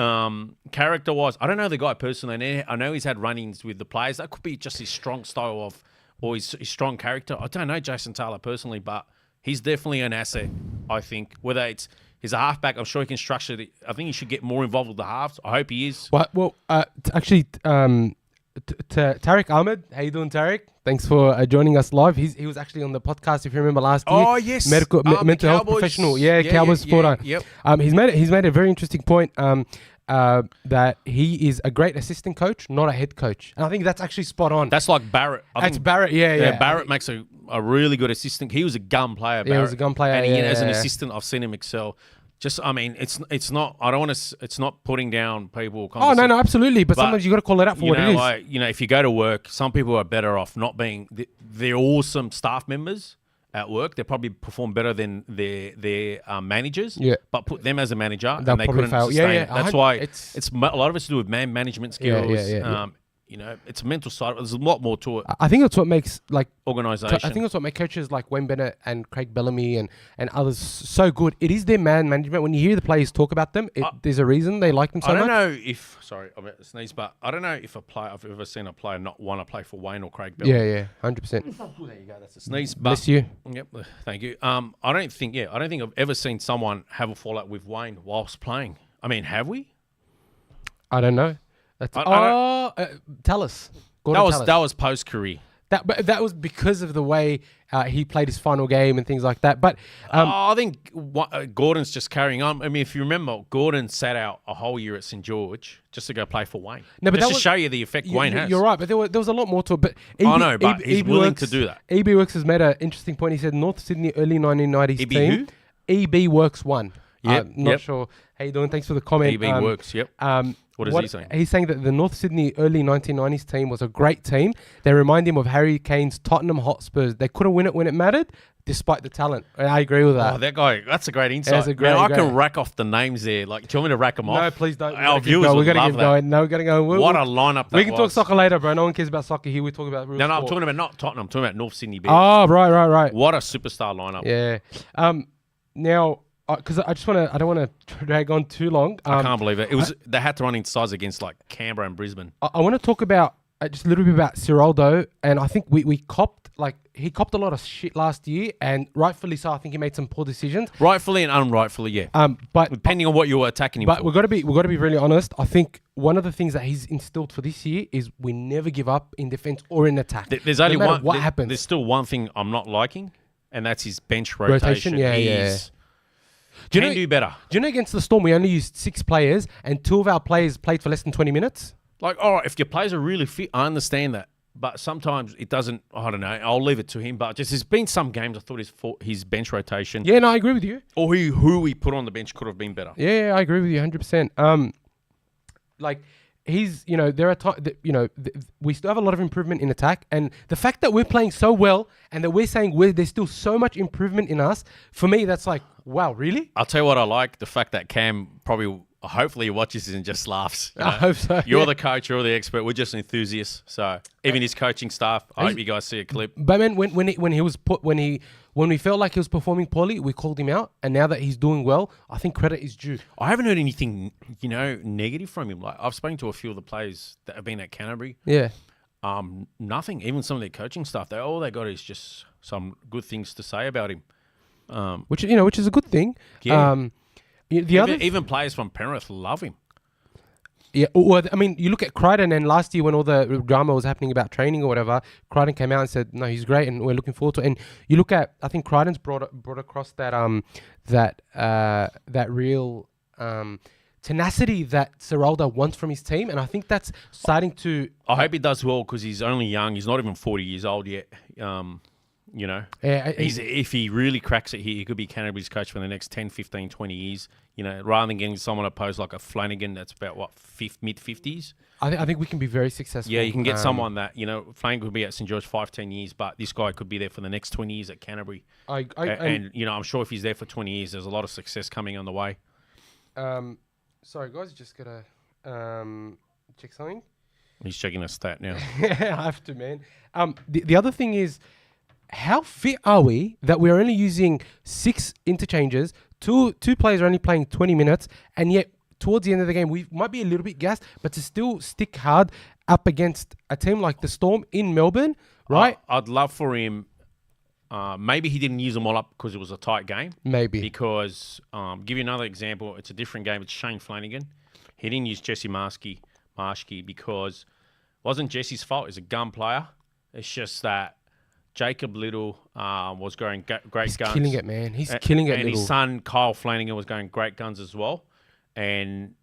Character-wise, I don't know the guy personally. I know he's had run-ins with the players. That could be just his strong style of, or his strong character. I don't know Jason Taylor personally, but he's definitely an asset, I think. Whether he's a halfback, I'm sure he can structure it. I think he should get more involved with the halves. I hope he is. Well, actually, Tariq Ahmed. How you doing, Tariq? Thanks for joining us live. He was actually on the podcast, if you remember, last year. Oh, yes. Mental health Cowboys. professional. Yeah, Cowboys supporter. Yep. He's made a very interesting point that he is a great assistant coach, not a head coach. And I think that's actually spot on. That's like Barrett. That's Barrett, yeah. Barrett makes a really good assistant. He was a gun player, Barrett. Yeah, he was a gun player, And as an yeah. assistant, I've seen him excel. Just, I mean, it's not. I don't want to. It's not putting down people. Oh no, absolutely. But sometimes you got to call it out for what it is. Like, you know, if you go to work, some people are better off not being. They're awesome staff members at work. They probably perform better than their managers. Yeah. But put them as a manager, They'll and they probably couldn't fail. sustain. Yeah. That's why It's a lot of it's to do with management skills. Yeah. You know, it's a mental side. There's a lot more to it. I think that's what makes Organisation. I think that's what makes coaches like Wayne Bennett and Craig Bellamy and others so good. It is their man management. When you hear the players talk about them, there's a reason they like them so I don't much. know if I'm about to sneeze, but I don't know if I've ever seen a player not want to play for Wayne or Craig Bellamy. Yeah, 100%. There you go. That's a sneeze. But, Bless you. Yep. Thank you. I don't think I've ever seen someone have a fallout with Wayne whilst playing. I mean, have we? I don't know. Tell us. That was post career. But that was because of the way he played his final game and things like that. But I think Gordon's just carrying on. I mean, if you remember, Gordon sat out a whole year at St George just to go play for Wayne. No, but just to show you the effect Wayne has. You're right, but there was a lot more to it. But I know, but he's willing to do that. EB Works has made an interesting point. He said North Sydney early 1990s team. EB Works won. Not sure how you doing. Thanks for the comment. EB Works. Yep. What is he saying? He's saying that the North Sydney early 1990s team was a great team. They remind him of Harry Kane's Tottenham Hotspurs. They couldn't win it when it mattered, despite the talent. And I agree with that. Oh, that guy, that's a great insight. That's a great- Man, I great- can rack off the names there. Like, do you want me to rack them off? No, please don't. Our viewers We're would gonna love keep that. going. No, we're going to go. What a lineup that We can talk was. soccer later, bro. No one cares about soccer here. We talk about real No, I'm sport. talking about not Tottenham. I'm talking about North Sydney Bears. Oh, right. What a superstar lineup. Yeah. Now, because I don't want to drag on too long. I can't believe it. They had to run in sides against like Canberra and Brisbane. I want to talk about just a little bit about Ciraldo, and I think we copped he copped a lot of shit last year, and rightfully so. I think he made some poor decisions. Rightfully and unrightfully, yeah. But depending on what you were attacking him But for. we've got to be really honest. I think one of the things that he's instilled for this year is we never give up in defense or in attack. There's only no matter one. What happens? There's still one thing I'm not liking, and that's his bench rotation. Yeah. Do better. Do you know against the Storm we only used 6 players and 2 of our players played for less than 20 minutes? Like, all right, if your players are really fit, I understand that. But sometimes it doesn't. I don't know. I'll leave it to him. But just there's been some games I thought his bench rotation, Yeah, no, I agree with you. or who he put on the bench could have been better. Yeah, I agree with you 100%. Like he's, there are times, we still have a lot of improvement in attack, and the fact that we're playing so well and that we're saying there's still so much improvement in us, for me, that's like, wow, really? I'll tell you what I like: the fact that Cam probably hopefully he watches this and just laughs. I hope so. You're the coach, you're the expert. We're just enthusiasts. So even his coaching staff, I hope you guys see a clip. But man, when we felt like he was performing poorly, we called him out, and now that he's doing well, I think credit is due. I haven't heard anything, negative from him. Like I've spoken to a few of the players that have been at Canterbury. Yeah. Nothing. Even some of their coaching staff, all they got is just some good things to say about him. Which is a good thing. Yeah. Even players from Penrith love him. Yeah, well, I mean, you look at Crichton, and last year when all the drama was happening about training or whatever, Crichton came out and said, "No, he's great, and we're looking forward to it." And you look at, I think Crichton's brought across that real tenacity that Seralda wants from his team, and I think that's starting to. I hope he does well because he's only young. He's not even 40 years old yet. If he really cracks it here, he could be Canterbury's coach for the next 10, 15, 20 years. Rather than getting someone opposed like a Flanagan that's about, mid-50s? I think we can be very successful. Yeah, you can get someone that, Flanagan could be at St. George 5-10 years, but this guy could be there for the next 20 years at Canterbury. I'm sure if he's there for 20 years, there's a lot of success coming on the way. Sorry, guys, just got to check something. He's checking a stat now. I have to, man. The other thing is, how fit are we that we're only using 6 interchanges, two players are only playing 20 minutes, and yet towards the end of the game, we might be a little bit gassed, but to still stick hard up against a team like the Storm in Melbourne, right? I'd love for him. Maybe he didn't use them all up because it was a tight game. Maybe. Because, give you another example, it's a different game. It's Shane Flanagan. He didn't use Jesse Marshke because it wasn't Jesse's fault. He's a gun player. It's just that Jacob Little was going great guns. He's killing it, man. He's killing it, and Little. His son, Kyle Flanagan, was going great guns as well. And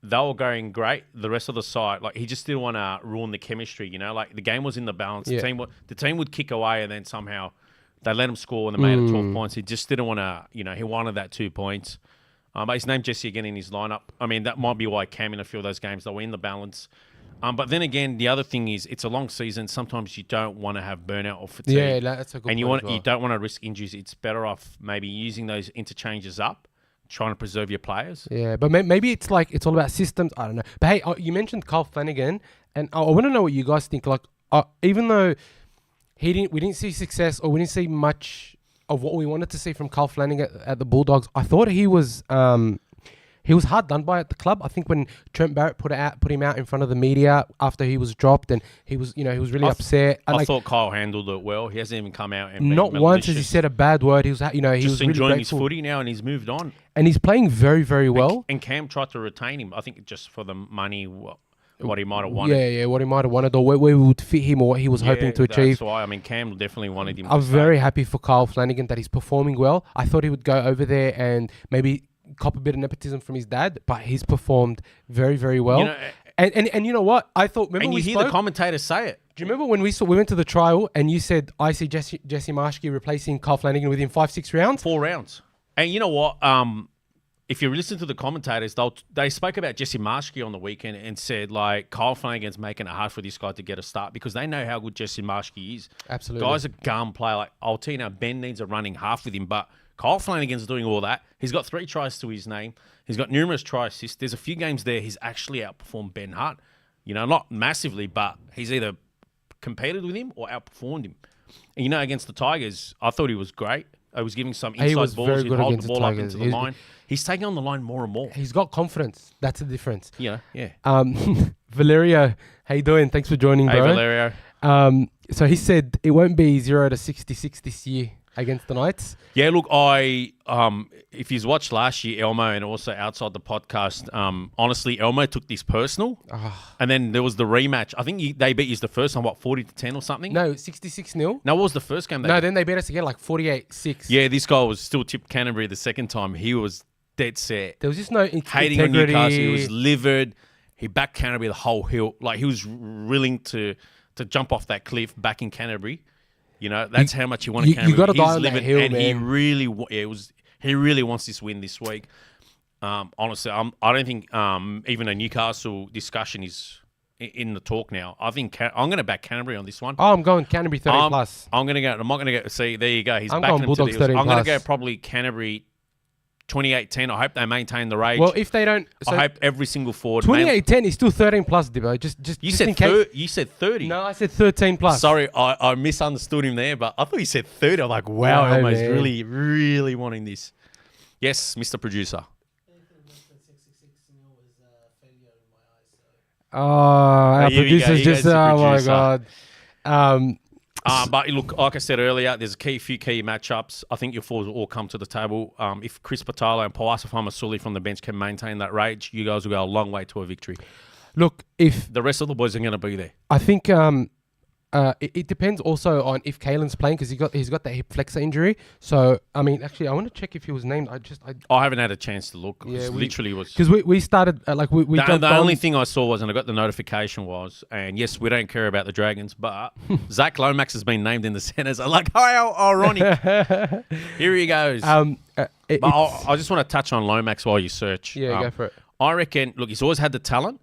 they were going great. The rest of the side, he just didn't want to ruin the chemistry, the game was in the balance. Yeah. The team would kick away and then somehow they let him score and they made it 12 points. He just didn't want to, he wanted that 2 points. But he's named Jesse again in his lineup. I mean, that might be why Cam in a few of those games, they were in the balance. But then again, the other thing is it's a long season. Sometimes you don't want to have burnout or fatigue. Yeah, that's a good point. And you don't want to risk injuries. It's better off maybe using those interchanges up, trying to preserve your players. Yeah, but maybe it's it's all about systems. I don't know. But hey, you mentioned Kyle Flanagan, and I want to know what you guys think. Even though we didn't see success or we didn't see much of what we wanted to see from Kyle Flanagan at the Bulldogs, I thought he was hard done by at the club. I think when Trent Barrett put him out in front of the media after he was dropped, and he was really upset. I thought Kyle handled it well. He hasn't even come out and not once has he said a bad word. He was just really enjoying his footy now, and he's moved on. And he's playing very, very well. And Cam tried to retain him. I think just for the money, what he might have wanted. Yeah, what he might have wanted, or where we would fit him, or what he was hoping to achieve. That's why. Cam definitely wanted him. I'm very happy for Kyle Flanagan that he's performing well. I thought he would go over there and maybe cop a bit of nepotism from his dad, but he's performed very, very well. And you know what? I thought. Remember, and you hear the commentators say it. Do you remember when we went to the trial and you said I see Jesse Marshke replacing Kyle Flanagan within 5-6 rounds? 4 rounds. And you know what? If you listen to the commentators, they spoke about Jesse Marshke on the weekend and said Kyle Flanagan's making it hard for this guy to get a start because they know how good Jesse Marshke is. Absolutely, guy's a gun player. I'll tell you now, Ben needs a running half with him, but Kyle Flanagan's doing all that. He's got 3 tries to his name. He's got numerous try assists. There's a few games there he's actually outperformed Ben Hart. Not massively, but he's either competed with him or outperformed him. And against the Tigers, I thought he was great. I was giving some inside balls. He'd hold the ball up into the line. He's taking on the line more and more. He's got confidence. That's the difference. Yeah. Valerio, how you doing? Thanks for joining, bro. Hey, Valerio. So he said it won't be 0 to 66 this year against the Knights. Yeah, look, if you've watched last year, Elmo, and also outside the podcast, honestly, Elmo took this personal. And then there was the rematch. I think they beat you the first time, 40-10 or something? No, 66-0. No, what was the first game? Then they beat us again 48-6. Yeah, this guy was still tipped Canterbury the second time. He was dead set. There was just no hating on Newcastle. He was livid. He backed Canterbury the whole hill. He was willing to jump off that cliff back in Canterbury. That's how much he wanted Canterbury. You got to die on that hill, and man. He really wants this win this week. Honestly, I don't think even a Newcastle discussion is in the talk now. I think I'm going to back Canterbury on this one. Oh, I'm going Canterbury 30 plus. I'm going to go. I'm not going to go. See, there you go. He's I'm backing going Bulldogs 30 plus. I'm going to go probably Canterbury 28-10. I hope they maintain the rage. Well, if they don't, I hope every single forward. 28-10 is still 13 plus, Dibbo. You just said in case. you said 30. No, I said 13 plus. Sorry, I misunderstood him there, but I thought you said 30. I'm like, wow, No, Elmo's man. really, really wanting this. Yes, Mr. Producer. Oh, our Here we go, producer's he just. goes to Oh my producer. god. But look, like I said earlier, there's a few key matchups. I think your forwards will all come to the table. If Chris Patalo and Pawasafama Sully from the bench can maintain that rage, you guys will go a long way to a victory. Look, if The rest of the boys are going to be there. I think it depends also on if Kalen's playing because he's got that hip flexor injury. So I mean, actually, I want to check if he was named. I haven't had a chance to look. Yeah, Literally was. because we started we jumped The on. only thing I saw was, and I got the notification was, and yes, we don't care about the Dragons, but Zach Lomax has been named in the centres. I'm like, how ironic. Here he goes. But I just want to touch on Lomax while you search. Yeah, go for it. I reckon, look, he's always had the talent.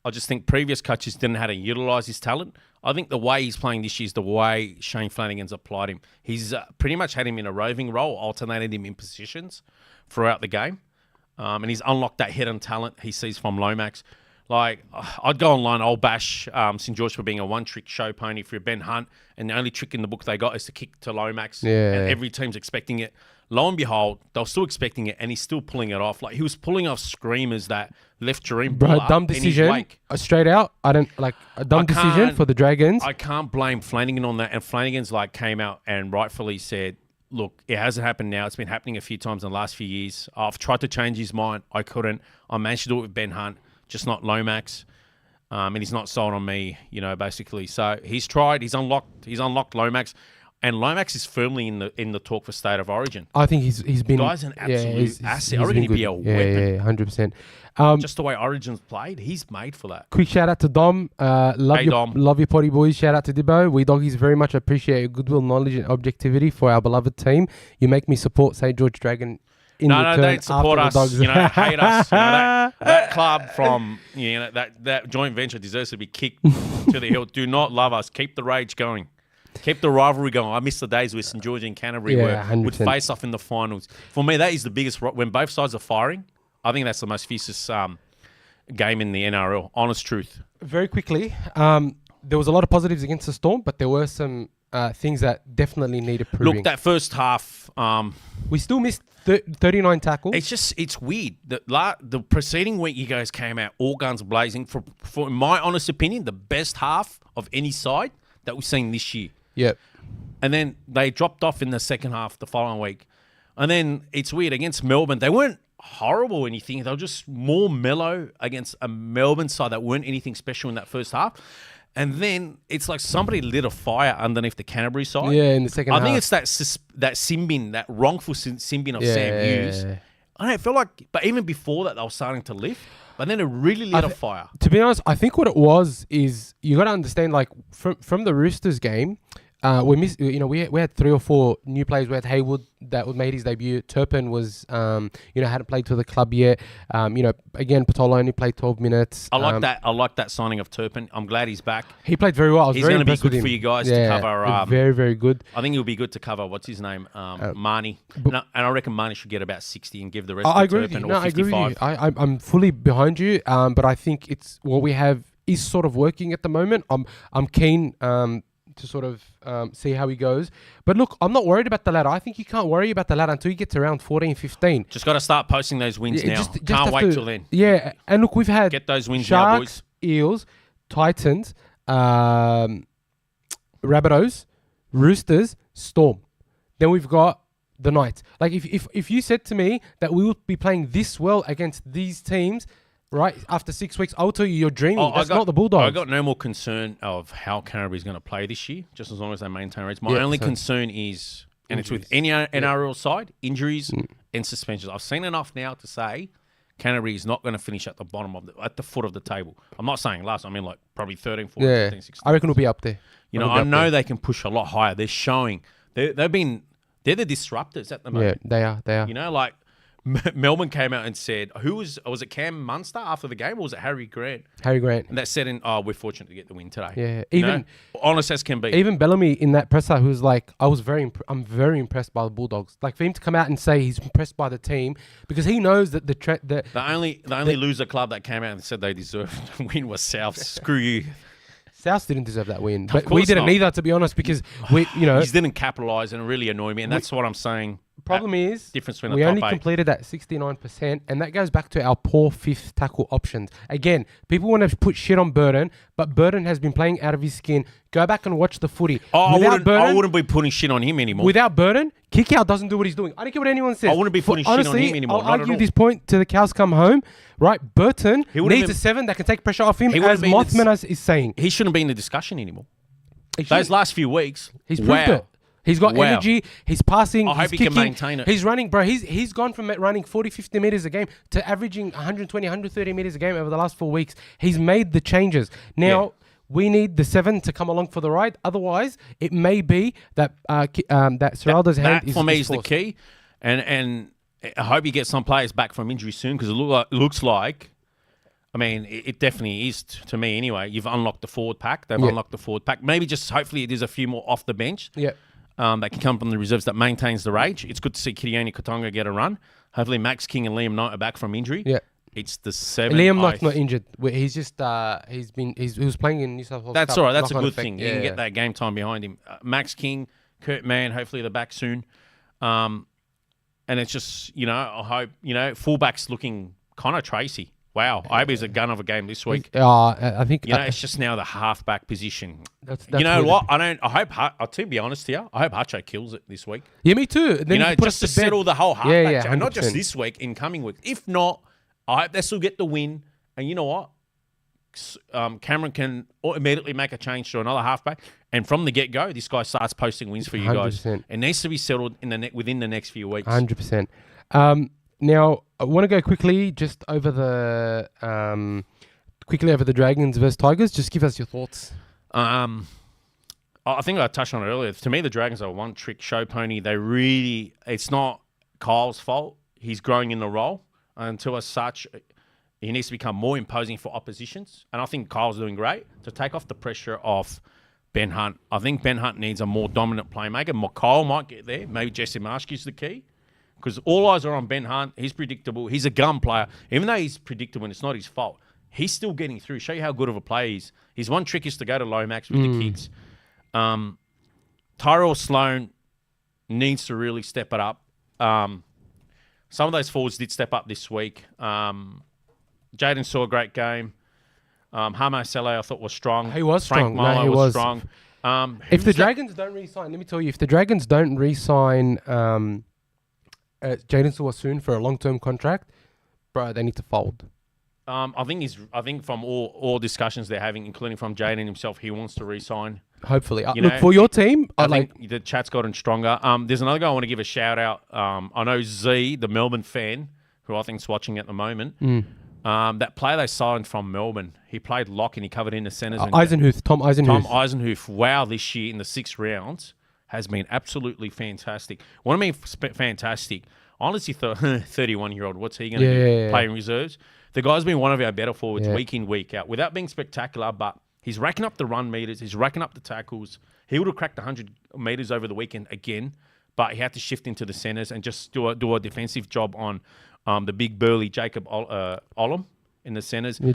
I just think previous coaches didn't know how to utilise his talent. I think the way he's playing this year is the way Shane Flanagan's applied him. He's pretty much had him in a roving role, alternated him in positions throughout the game. And he's unlocked that hidden talent he sees from Lomax. Like, I'd go online, I'll bash St. George for being a one-trick show pony for Ben Hunt, and the only trick in the book they got is to kick to Lomax. Yeah. And every team's expecting it. Lo and behold, they were still expecting it, and he's still pulling it off. Like, he was pulling off screamers that left Jareem Bro, Buller dumb in his decision. wake. Straight out, I don't like a dumb decision for the Dragons. I can't blame Flanagan on that. And Flanagan's like came out and rightfully said, look, it hasn't happened now. It's been happening a few times in the last few years. I've tried to change his mind. I couldn't. I managed to do it with Ben Hunt, just not Lomax. And he's not sold on me, basically. So he's tried. He's unlocked Lomax. And Lomax is firmly in the talk for State of Origin. I think he's been. Guy's an absolute asset. I he's reckon been he'd be good. a weapon. Yeah, 100%. Just the way Origin's played, he's made for that. Quick shout out to Dom. Dom. Love your potty boys. Shout out to Dibbo. We doggies very much appreciate your goodwill, knowledge, and objectivity for our beloved team. You make me support St. George Dragon. No, don't support us. Dogs. Hate us. That club from that joint venture deserves to be kicked to the hill. Do not love us. Keep the rage going. Keep the rivalry going. I miss the days where St. George and Canterbury would face off in the finals. For me, that is the biggest. When both sides are firing, I think that's the most fiercest game in the NRL. Honest truth. Very quickly, there was a lot of positives against the Storm, but there were some things that definitely needed proving. Look, that first half, we still missed 39 tackles. It's weird. The preceding week, you guys came out all guns blazing. For in my honest opinion, the best half of any side that we've seen this year. Yep. And then they dropped off in the second half the following week. And then it's weird. Against Melbourne, they weren't horrible or anything. They were just more mellow against a Melbourne side that weren't anything special in that first half. And then it's like somebody lit a fire underneath the Canterbury side. Yeah, in the second half. I think it's that Simbin, that wrongful Simbin of Sam Hughes. Yeah. I don't feel like, but even before that, they were starting to lift. But then it really lit a fire. To be honest, I think what it was is you got to understand, like from the Roosters game, we missed. We had 3 or 4 new players. We had Haywood that made his debut. Turpin was, hadn't played for the club yet. Again, Patola only played 12 minutes. I like that. I like that signing of Turpin. I'm glad he's back. He played very well. I was He's very going to be impressed with good him. for you guys to cover. Very, very good. I think he'll be good to cover. What's his name? Marnie. And I reckon Marnie should get about 60 and give the rest I to agree with Turpin you. or No, I agree with 55. you. I'm fully behind you. But I think it's what we have is sort of working at the moment. I'm keen to sort of see how he goes. But look, I'm not worried about the ladder. I think you can't worry about the ladder until you get to around 14, 15. Just got to start posting those wins now. Just Can't wait till then. Yeah, and look, we've had Get those wins Sharks, now, boys. Eels, Titans, Rabbitohs, Roosters, Storm. Then we've got the Knights. Like if you said to me that we would be playing this well against these teams, right, after 6 weeks, I'll tell you you're dreaming. That's not the Bulldogs. I got no more concern of how Canterbury's going to play this year, just as long as they maintain rates. My only concern is, and injuries. it's with any NRL side, injuries and suspensions. I've seen enough now to say Canterbury is not going to finish at the bottom at the foot of the table. I'm not saying last. I mean like probably 13, 14, 15, 16. I reckon we'll be up there. I know they can push a lot higher. They're showing they're the disruptors at the moment. Yeah, they are. Like Melbourne came out and said, was it Cam Munster after the game, or was it Harry Grant? Harry Grant. And that said, we're fortunate to get the win today. Yeah, even honest as can be. Even Bellamy in that presser, who was like, I'm very impressed by the Bulldogs. Like for him to come out and say he's impressed by the team because he knows that the only loser club that came out and said they deserved to win was South. Screw you. South didn't deserve that win, but we didn't either, to be honest, because we just didn't capitalise and it really annoyed me, and that's what I'm saying. Problem is, difference we only completed at 69%, and that goes back to our poor fifth tackle options. Again, people want to put shit on Burden, but Burden has been playing out of his skin. Go back and watch the footy. I wouldn't be putting shit on him anymore. Without Burden, Kick-Out doesn't do what he's doing. I don't care what anyone says. I wouldn't be putting shit on him anymore. I'll argue this point till the cows come home. Right, Burton needs a 7 that can take pressure off him, as Mothman is saying. He shouldn't be in the discussion anymore. Those last few weeks, he's proved it. He's got energy. He's passing. I hope he can maintain it. He's running, bro. He's gone from running 40, 50 meters a game to averaging 120, 130 meters a game over the last 4 weeks. He's made the changes. Now, we need the 7 to come along for the ride. Otherwise, it may be that Serraldo's hand is for me is forced. the key. And I hope he gets some players back from injury soon, because it looks like, I mean, it definitely is to me anyway. You've unlocked the forward pack. They've unlocked the forward pack. Maybe just hopefully there's a few more off the bench. Yeah. That can come from the reserves that maintains the rage. It's good to see Kitione Katonga get a run. Hopefully Max King and Liam Knight are back from injury. Yeah. It's the 7. Liam Knight's not injured. He's just he was playing in New South Wales. That's Cup. all right. That's a good effect. thing. You can get that game time behind him. Max King, Kurt Mann, hopefully they're back soon. And it's just, I hope, fullback's looking Connor Tracy. Wow. I hope he's a gun of a game this week. I think it's just now the halfback position. That's you know what? To be honest here, I hope Hacho kills it this week. Yeah, me too. Then just to settle the whole halfback, and not 100%. just this week, in coming weeks. If not, I hope they still get the win. And you know what? Cameron can immediately make a change to another halfback, and from the get-go, this guy starts posting wins for you 100%. guys. It needs to be settled within the next few weeks. 100%. Now, I want to go quickly over the Dragons versus Tigers. Just give us your thoughts. I think I touched on it earlier. To me, the Dragons are a one-trick show pony. It's not Kyle's fault. He's growing in the role. Until as such, he needs to become more imposing for oppositions. And I think Kyle's doing great to take off the pressure off Ben Hunt. I think Ben Hunt needs a more dominant playmaker. Kyle might get there. Maybe Jesse Marsh is the key. Because all eyes are on Ben Hunt. He's predictable. He's a gun player. Even though he's predictable and it's not his fault, he's still getting through. Show you how good of a player he is. His one trick is to go to Lomax with the kicks. Tyrell Sloan needs to really step it up. Some of those forwards did step up this week. Jaden saw a great game. Hamo Saleh, I thought, was strong. He was Frank strong. Marlowe he was strong. If the Dragons don't re-sign, let me tell you, if the Dragons don't re-sign Jaden Sawa soon for a long-term contract, bro, they need to fold. I think from all discussions they're having, including from Jaden himself, he wants to re-sign. Hopefully. Look, for your team, I think the chat's gotten stronger. There's another guy I want to give a shout out. I know Z, the Melbourne fan, who I think's watching at the moment. That player they signed from Melbourne, he played lock and he covered in the centres. Tom Eisenhuth. Tom Eisenhuth, wow, this year in the 6 rounds has been absolutely fantastic. What I mean fantastic, honestly, 31-year-old, what's he going to do? Playing reserves? The guy's been one of our better forwards week in, week out, without being spectacular, but he's racking up the run meters. He's racking up the tackles. He would have cracked 100 meters over the weekend again, but he had to shift into the centres and just do a defensive job on the big burly Jacob Olam in the centres. Yeah,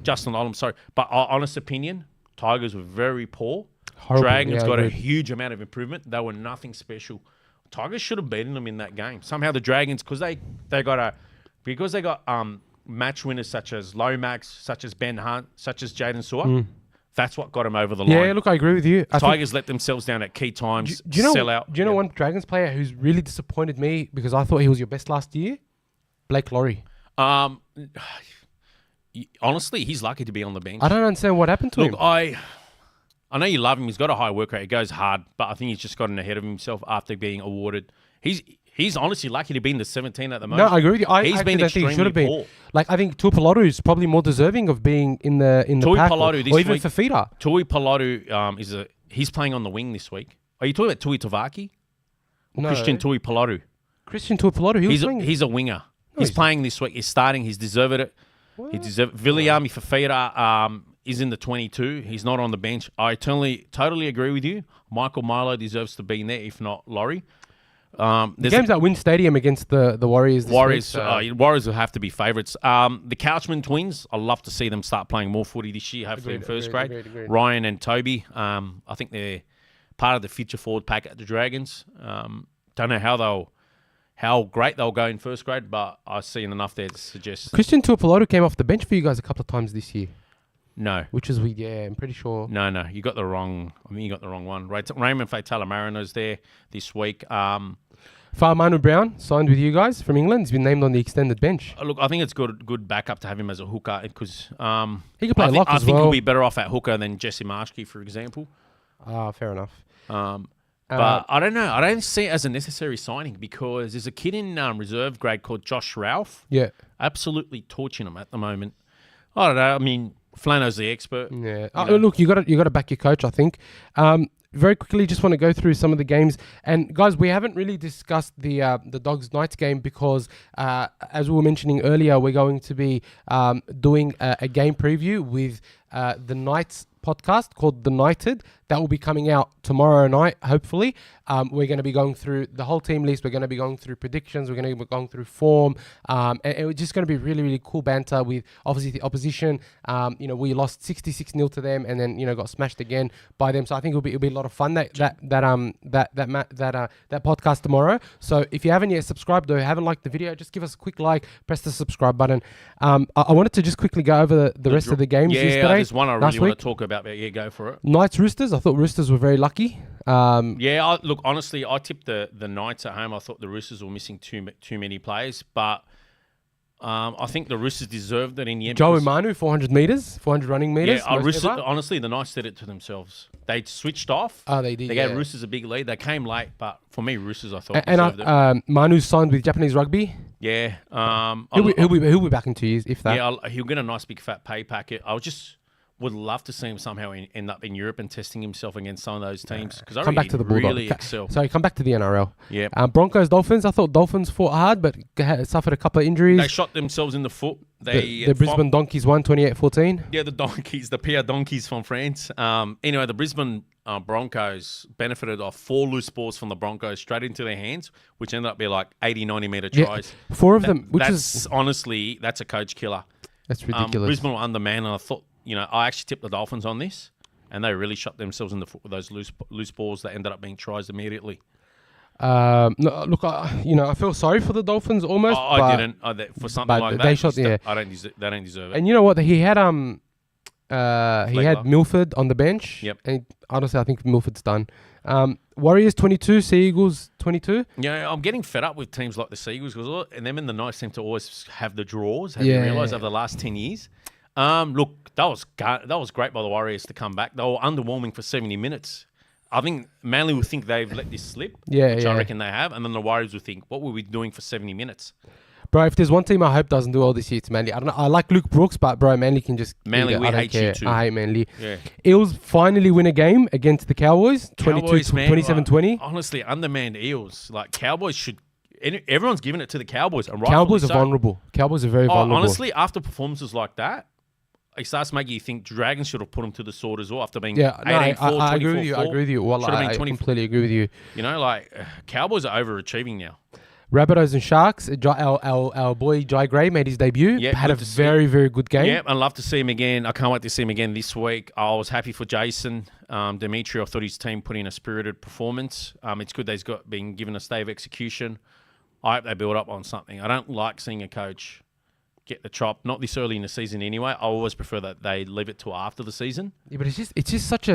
Justin Olam, sorry. But honest opinion, Tigers were very poor. Horrible. Dragons got a huge amount of improvement. They were nothing special. Tigers should have beaten them in that game. Somehow the Dragons, because they got match winners such as Lomax, such as Ben Hunt, such as Jaden Sawa. That's what got him over the line. Yeah, look, I agree with you. Tigers let themselves down at key times, sell out. Do you know one Dragons player who's really disappointed me because I thought he was your best last year? Blake Laurie. Honestly, he's lucky to be on the bench. I don't understand what happened to him. I know you love him. He's got a high work rate. He goes hard, but I think he's just gotten ahead of himself after being awarded. He's honestly lucky to be in the 17 at the moment. No, I agree with you. He's been extremely should have been. poor. Like, I think Tuipulotu is probably more deserving of being in the pack, or even Fafita. Tuipulotu he's playing on the wing this week. Are you talking about Tui Tavaki? Or No. Christian Tuipulotu? Christian Tuipulotu, He's a winger. He's playing this week. He's starting. He's deserved it. What? He deserved. Viliami Fafita is in the 22. He's not on the bench. I totally agree with you. Michael Milo deserves to be in there, if not Laurie. Games at Wynn Stadium against the Warriors. Warriors will have to be favourites. The Couchman twins, I'd love to see them start playing more footy this year, hopefully in first grade. Agreed. Ryan and Toby, I think they're part of the future forward pack at the Dragons. Don't know how great they'll go in first grade, but I've seen enough there to suggest. Christian Tuipulotu came off the bench for you guys a couple of times this year. No. Which is weird, yeah, I'm pretty sure. No, you got the wrong one. Right, Raymond Faitala-Marino's there this week. Manu Brown signed with you guys from England. He's been named on the extended bench. Look, I think it's good backup to have him as a hooker because he can play lock as well. I think he'll be better off at hooker than Jesse Marshke, for example. Fair enough. But I don't know. I don't see it as a necessary signing because there's a kid in reserve grade called Josh Ralph. Yeah. Absolutely torching him at the moment. I don't know. I mean, Flano's the expert. Yeah. Look, you got to back your coach, I think. Very quickly, just want to go through some of the games. And guys, we haven't really discussed the Dogs Knights game because, as we were mentioning earlier, we're going to be doing a game preview with the Knights podcast called The Knighted. That will be coming out tomorrow night, hopefully. We're going to be going through the whole team list. We're going to be going through predictions. We're going to be going through form. And it's just going to be really, really cool banter with, obviously, the opposition. We lost 66-0 to them and then, got smashed again by them. So I think it'll be a lot of fun, that podcast tomorrow. So if you haven't yet subscribed or haven't liked the video, just give us a quick like, press the subscribe button. I wanted to just quickly go over the rest of the games yesterday. Yeah, there's one I really want to talk about. Yeah, go for it. Knights Roosters. I thought Roosters were very lucky. Look, honestly, I tipped the Knights at home. I thought the Roosters were missing too many players, but I think the Roosters deserved it in the end. Joe Manu, 400 running meters. Yeah, honestly, the Knights did it to themselves. They switched off. Oh, they did. They gave Roosters a big lead. They came late, but for me, Roosters, I thought deserved it. Manu signed with Japanese Rugby. Yeah. He'll be back in 2 years, if that. Yeah, he'll get a nice big fat pay packet. Would love to see him somehow end up in Europe and testing himself against some of those teams because I back to the Bulldogs. Really excel. Sorry, come back to the NRL. Yeah. Broncos, Dolphins. I thought Dolphins fought hard, but suffered a couple of injuries. They shot themselves in the foot. The Brisbane Donkeys won 28-14. Yeah, the Donkeys, the Pierre Donkeys from France. Anyway, the Brisbane Broncos benefited off 4 loose balls from the Broncos straight into their hands, which ended up being like 80, 90-metre tries. 4 of them. Honestly, that's a coach killer. That's ridiculous. Brisbane were undermanned, and I thought, I actually tipped the Dolphins on this, and they really shot themselves in the foot with those loose balls that ended up being tries immediately. No, look, I feel sorry for the Dolphins almost. I didn't. For something like that, they don't deserve it. And you know what? He had Milford on the bench. Yep. And honestly, I think Milford's done. Warriors 22, Sea Eagles 22. Yeah, I'm getting fed up with teams like the Sea Eagles and them and the Knights seem to always have the draws. Have you realised over the last 10 years? Look, that was great by the Warriors to come back. They were underwhelming for 70 minutes. I think Manly will think they've let this slip, which I reckon they have, and then the Warriors will think, what were we doing for 70 minutes? Bro, if there's one team I hope doesn't do all this year, it's Manly. I don't know. I like Luke Brooks, but bro, Manly can just... Manly, we hate you too. I hate Manly. Yeah. Eels finally win a game against the Cowboys, 27-20. Honestly, undermanned Eels. Like, Cowboys should... Everyone's giving it to the Cowboys. And Cowboys are vulnerable. Cowboys are very vulnerable. Honestly, after performances like that, it starts making you think Dragons should have put them to the sword as well after being 18-4, I agree with you. I agree with you. Well, I completely agree with you. Cowboys are overachieving now. Rabbitohs and Sharks. Our boy Jai Gray made his debut. Yep, had a very, very good game. Yeah, I'd love to see him again. I can't wait to see him again this week. I was happy for Jason. Dimitri, I thought his team put in a spirited performance. It's good that he's been given a stay of execution. I hope they build up on something. I don't like seeing a coach get the chop, not this early in the season anyway. I always prefer that they leave it till after the season. Yeah, but it's just such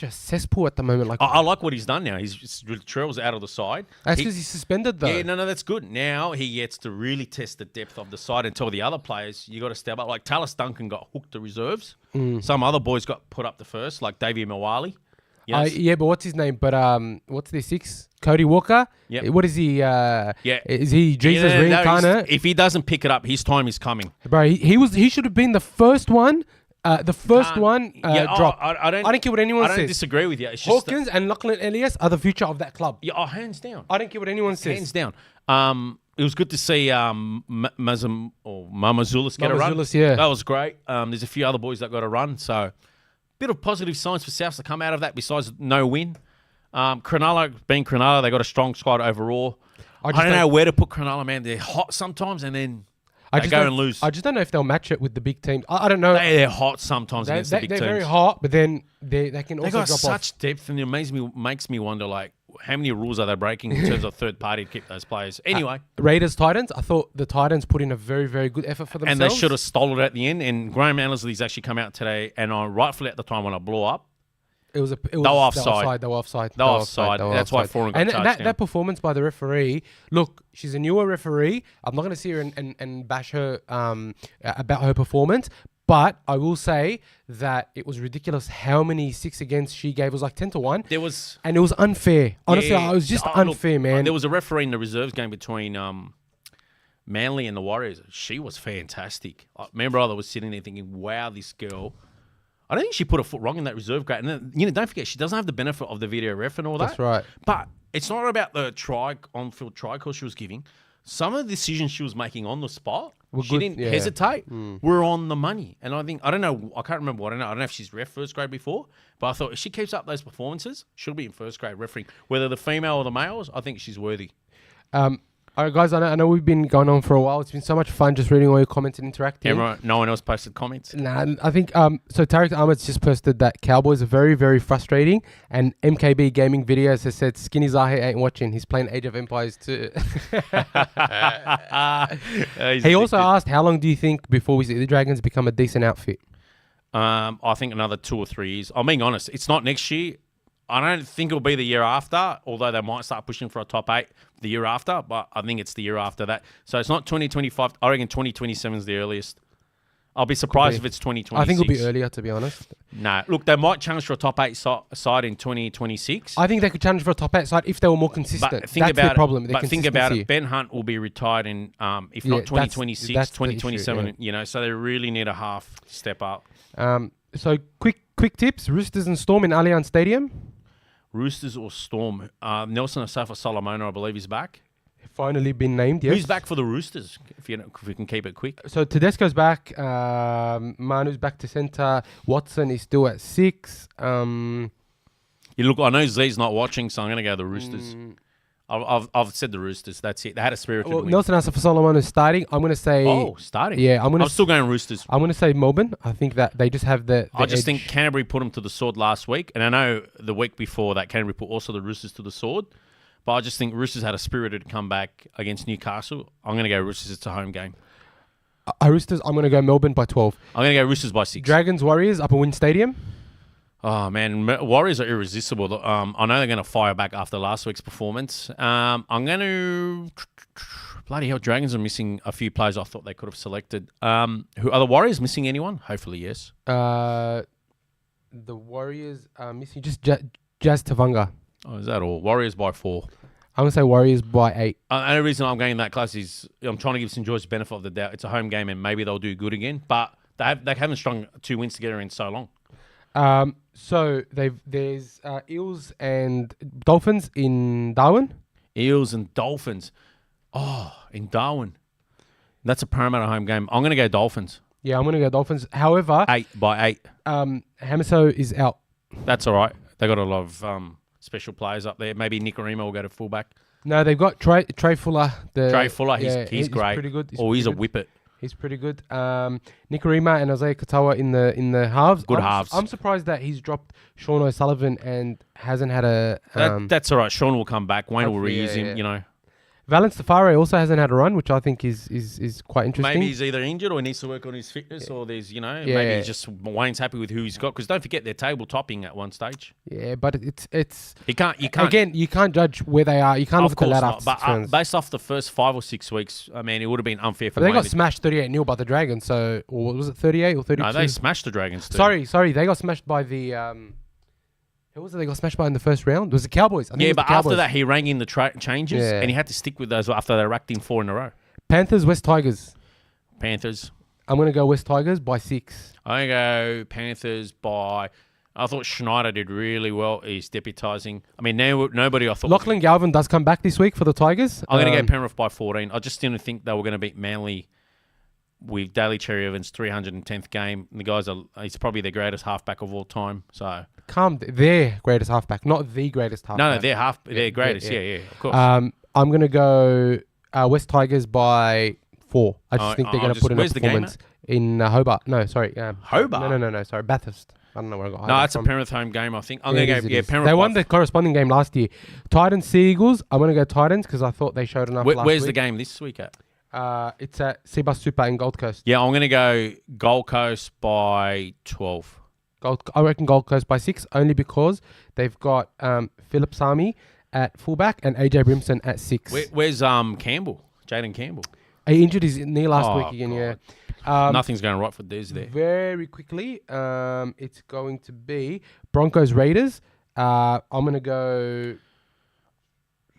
a cesspool at the moment. Like I like what he's done now. Latrell's out of the side. That's because he's suspended though. Yeah, no, that's good. Now he gets to really test the depth of the side and tell the other players you got to step up. Like Tallis Duncan got hooked to reserves. Some other boys got put up to first, like Davey Mawali. Yes. Yeah, but what's his name? But what's their 6? Cody Walker. Yeah. What is he? Is he Jesus reincarnate? If he doesn't pick it up, his time is coming. Bro, he should have been the first one The first one dropped. I don't care what anyone I don't says. disagree with you. It's just Hawkins and Lachlan Elias are the future of that club. yeah, hands down. I don't care what anyone says. Hands down. It was good to see Mamazulis get a run. Mamazulis, yeah. That was great. There's a few other boys that got a run, so bit of positive signs for Souths to come out of that. Besides no win, Cronulla being Cronulla, they got a strong squad overall. I don't know where to put Cronulla, man. They're hot sometimes, and then they go and lose. I just don't know if they'll match it with the big teams. I don't know. They're hot sometimes against the big teams. They're very hot, but then they can also got drop such off. depth, and it makes me wonder, like, how many rules are they breaking in terms of third party to keep those players? Anyway, Raiders Titans. I thought the Titans put in a very very good effort for themselves, and they should have stole it at the end. And Graham Annesley's actually come out today, and rightfully at the time when I blew up, they were offside. They were offside. That's why Foreign got charged down. That performance by the referee. Look, she's a newer referee. I'm not going to sit here and bash her about her performance. But I will say that it was ridiculous how many 6 against she gave. It was like 10-1. And it was unfair. Honestly, it was just unfair, man. There was a referee in the reserves game between Manly and the Warriors. She was fantastic. Me and brother was sitting there thinking, wow, this girl. I don't think she put a foot wrong in that reserve grade. And then, don't forget, she doesn't have the benefit of the video ref and all that. That's right. But it's not about the on-field try call she was giving. Some of the decisions she was making on the spot, she didn't hesitate. Were on the money. And I don't know, I can't remember what I don't know if she's ref first grade before, but I thought if she keeps up those performances, she'll be in first grade refereeing. Whether the female or the males, I think she's worthy. All right, guys, I know we've been going on for a while. It's been so much fun just reading all your comments and interacting. No one else posted comments? Nah, I think, so Tarek Ahmed's just posted that Cowboys are very, very frustrating, and MKB Gaming Videos has said Skinny Zahe ain't watching. He's playing Age of Empires too. He also asked, how long do you think before we see the Dragons become a decent outfit? I think another 2 or 3 years. I'm being honest, it's not next year. I don't think it'll be the year after, although they might start pushing for a top 8 the year after, but I think it's the year after that. So it's not 2025. I reckon 2027 is the earliest. I'll be surprised if it's 2026. I think it'll be earlier, to be honest. No. Look, they might challenge for a top 8 side in 2026. I think they could challenge for a top 8 side if they were more consistent. That's the problem. But think about it. Ben Hunt will be retired in, if not 2026, that's 2027. Issue, yeah. So they really need a half step up. So quick tips. Roosters and Storm in Allianz Stadium. Roosters or Storm? Nelson Asafa Solomona, I believe, is back. Finally been named, yes. Who's back for the Roosters, if we can keep it quick? So Tedesco's back. Manu's back to centre. Watson is still at 6. Look, I know Z's not watching, so I'm going to go the Roosters. I've said the Roosters. That's it. They had a spirited win. Nelson Asafa Solomon is starting. I'm going to say... Oh, starting? Yeah, I'm still going Roosters. I'm going to say Melbourne. I think that they just have the I just edge. think Canterbury put them to the sword last week. And I know the week before that, Canterbury put also the Roosters to the sword. But I just think Roosters had a spirited comeback against Newcastle. I'm going to go Roosters. It's a home game. Roosters, I'm going to go Melbourne by 12. I'm going to go Roosters by 6. Dragons, Warriors, Upper Wind Stadium. Oh, man. Warriors are irresistible. I know they're going to fire back after last week's performance. I'm going to... Bloody hell, Dragons are missing a few players I thought they could have selected. Who are the Warriors missing anyone? Hopefully, yes. The Warriors are missing just Jazz Tavanga. Oh, is that all? Warriors by 4. I'm going to say Warriors by 8. The only reason I'm going that close is I'm trying to give St. George the benefit of the doubt. It's a home game and maybe they'll do good again. But they haven't strung 2 wins together in so long. So there's Eels and Dolphins in Darwin. Eels and Dolphins. Oh, in Darwin. That's a Parramatta home game. I'm going to go Dolphins. Yeah, I'm going to go Dolphins. However... 8 by 8. Hamiso is out. That's all right. They got a lot of special players up there. Maybe Nikorima will go to fullback. No, they've got Trey Fuller. Trey Fuller, he's great. Pretty good. He's a whippet. He's pretty good. Nikorima and Isaiah Katoa in the halves. Good halves. I'm surprised that he's dropped Sean O'Sullivan and hasn't had a... that's all right. Sean will come back. Wayne will reuse him, you know. Valence Tafare also hasn't had a run, which I think is quite interesting. Maybe he's either injured or he needs to work on his fitness, or there's, maybe he's just Wayne's happy with who he's got. Because don't forget, they're table topping at one stage. Yeah, but it's you can't again. You can't judge where they are. You can't look at the ladder. But based off the first 5 or 6 weeks, I mean, it would have been unfair for. But they got smashed 38-0 by the Dragons. So, or was it 38 or 32? No, they smashed the Dragons too. Sorry, they got smashed by the. Who was it they got smashed by in the first round? It was the Cowboys. After that, he rang in the changes, and he had to stick with those after they racked in 4 in a row. Panthers, West Tigers. Panthers. I'm going to go West Tigers by 6. I'm going to go Panthers by... I thought Schneider did really well. He's deputising. I mean, nobody I thought... Lachlan Galvin does come back this week for the Tigers. I'm going to go Penrith by 14. I just didn't think they were going to beat Manly with Daly Cherry Evans' 310th game. The guys he's probably their greatest halfback of all time. So their greatest halfback, not the greatest halfback. No, their greatest. Yeah, of course. I'm going to go West Tigers by 4. I just think they're going to put in a performance in Hobart. No, sorry. Hobart? No, sorry. Bathurst. I don't know where I got No, it's a Penrith home game, I think. I'm going to go, Penrith. They won the corresponding game last year. Titans, Sea Eagles. I'm going to go Titans because I thought they showed enough last week. Where's the game this week at? It's at Seabus Super in Gold Coast. Yeah, I'm going to go Gold Coast by 12. I reckon Gold Coast by 6, only because they've got Phillip Sami at fullback and AJ Brimson at 6. Where's Campbell? Jaden Campbell? He injured his knee last week again, God. yeah. Nothing's going right for Des there. Very quickly, it's going to be Broncos Raiders. I'm going to go...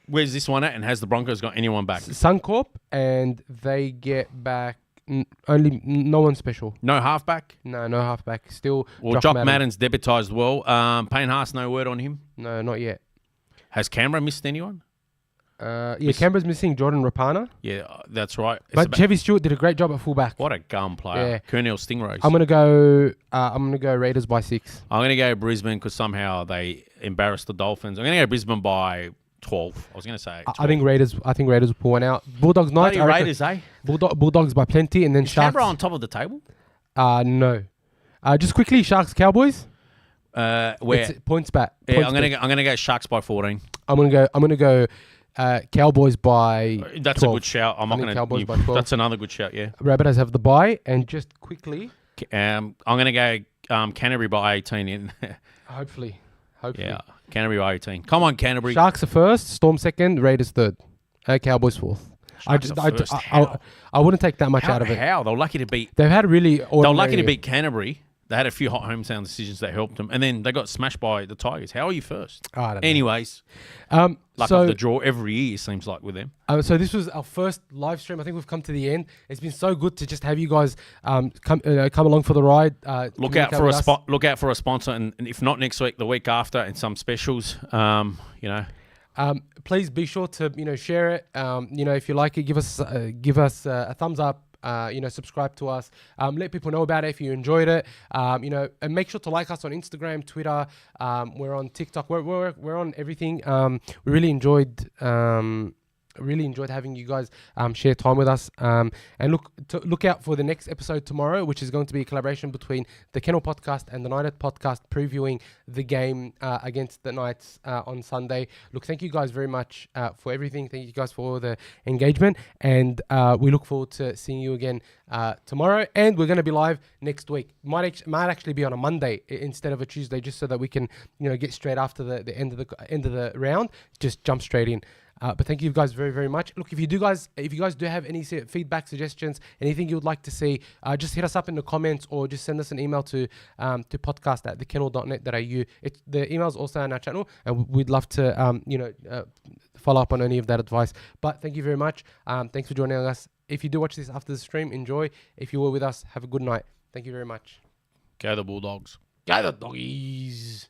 Where's this one at? And has the Broncos got anyone back? Suncorp, and they get back only no one special. No halfback? No halfback. Still. Well, Jock Madden's debutised well. Payne Haas, no word on him? No, not yet. Has Canberra missed anyone? Canberra's missing Jordan Rapana. Yeah, that's right. But Chevy Stewart did a great job at fullback. What a gun player. Yeah. Kernel Stingrays. I'm gonna go Raiders by 6. I'm gonna go Brisbane because somehow they embarrassed the Dolphins. I'm gonna go Brisbane by 12. I was gonna say 12. I think Raiders will pull one out. Bulldogs Knights. Raiders, eh? Bulldogs by plenty, and then Is Sharks. Canberra on top of the table? No. Just quickly, Sharks Cowboys. Where? It's points bet. Yeah, I'm gonna go Sharks by 14. I'm gonna go Cowboys by That's 12. a good shout. I'm not going to... Cowboys by 12. That's another good shout, yeah. Rabbitohs have the bye. And just quickly... I'm going to go Canterbury by 18. Hopefully. Yeah, Canterbury by 18. Come on, Canterbury. Sharks are first, Storm second, Raiders third. Cowboys fourth. I wouldn't take that much out of it. How? They were lucky to beat... They've had really... They were lucky to beat Canterbury. They had a few hot hometown decisions that helped them. And then they got smashed by the Tigers. How are you first? I don't know. Anyways... Luck of the draw every year, seems like, with them. So this was our first live stream. I think we've come to the end. It's been so good to just have you guys come along for the ride. Look out for a sponsor, and if not next week, the week after, and some specials. Please be sure to share it. If you like it, give us a thumbs up. Subscribe to us. Let people know about it if you enjoyed it. And make sure to like us on Instagram, Twitter. We're on TikTok. We're on everything. We really enjoyed having you guys share time with us. And look out for the next episode tomorrow, which is going to be a collaboration between the Kennel podcast and the Nighted podcast, previewing the game against the Knights on Sunday. Look, thank you guys very much for everything. Thank you guys for the engagement, and we look forward to seeing you again tomorrow. And we're going to be live next week. Might actually be on a Monday instead of a Tuesday, just so that we can get straight after the end of the round. Just jump straight in. But thank you guys very, very much. Look, if you guys do have any feedback, suggestions, anything you would like to see, just hit us up in the comments or just send us an email to podcast@thekennel.net.au. The email's also on our channel, and we'd love to follow up on any of that advice. But thank you very much. Thanks for joining us. If you do watch this after the stream, enjoy. If you were with us, have a good night. Thank you very much. Go the Bulldogs. Go the Doggies.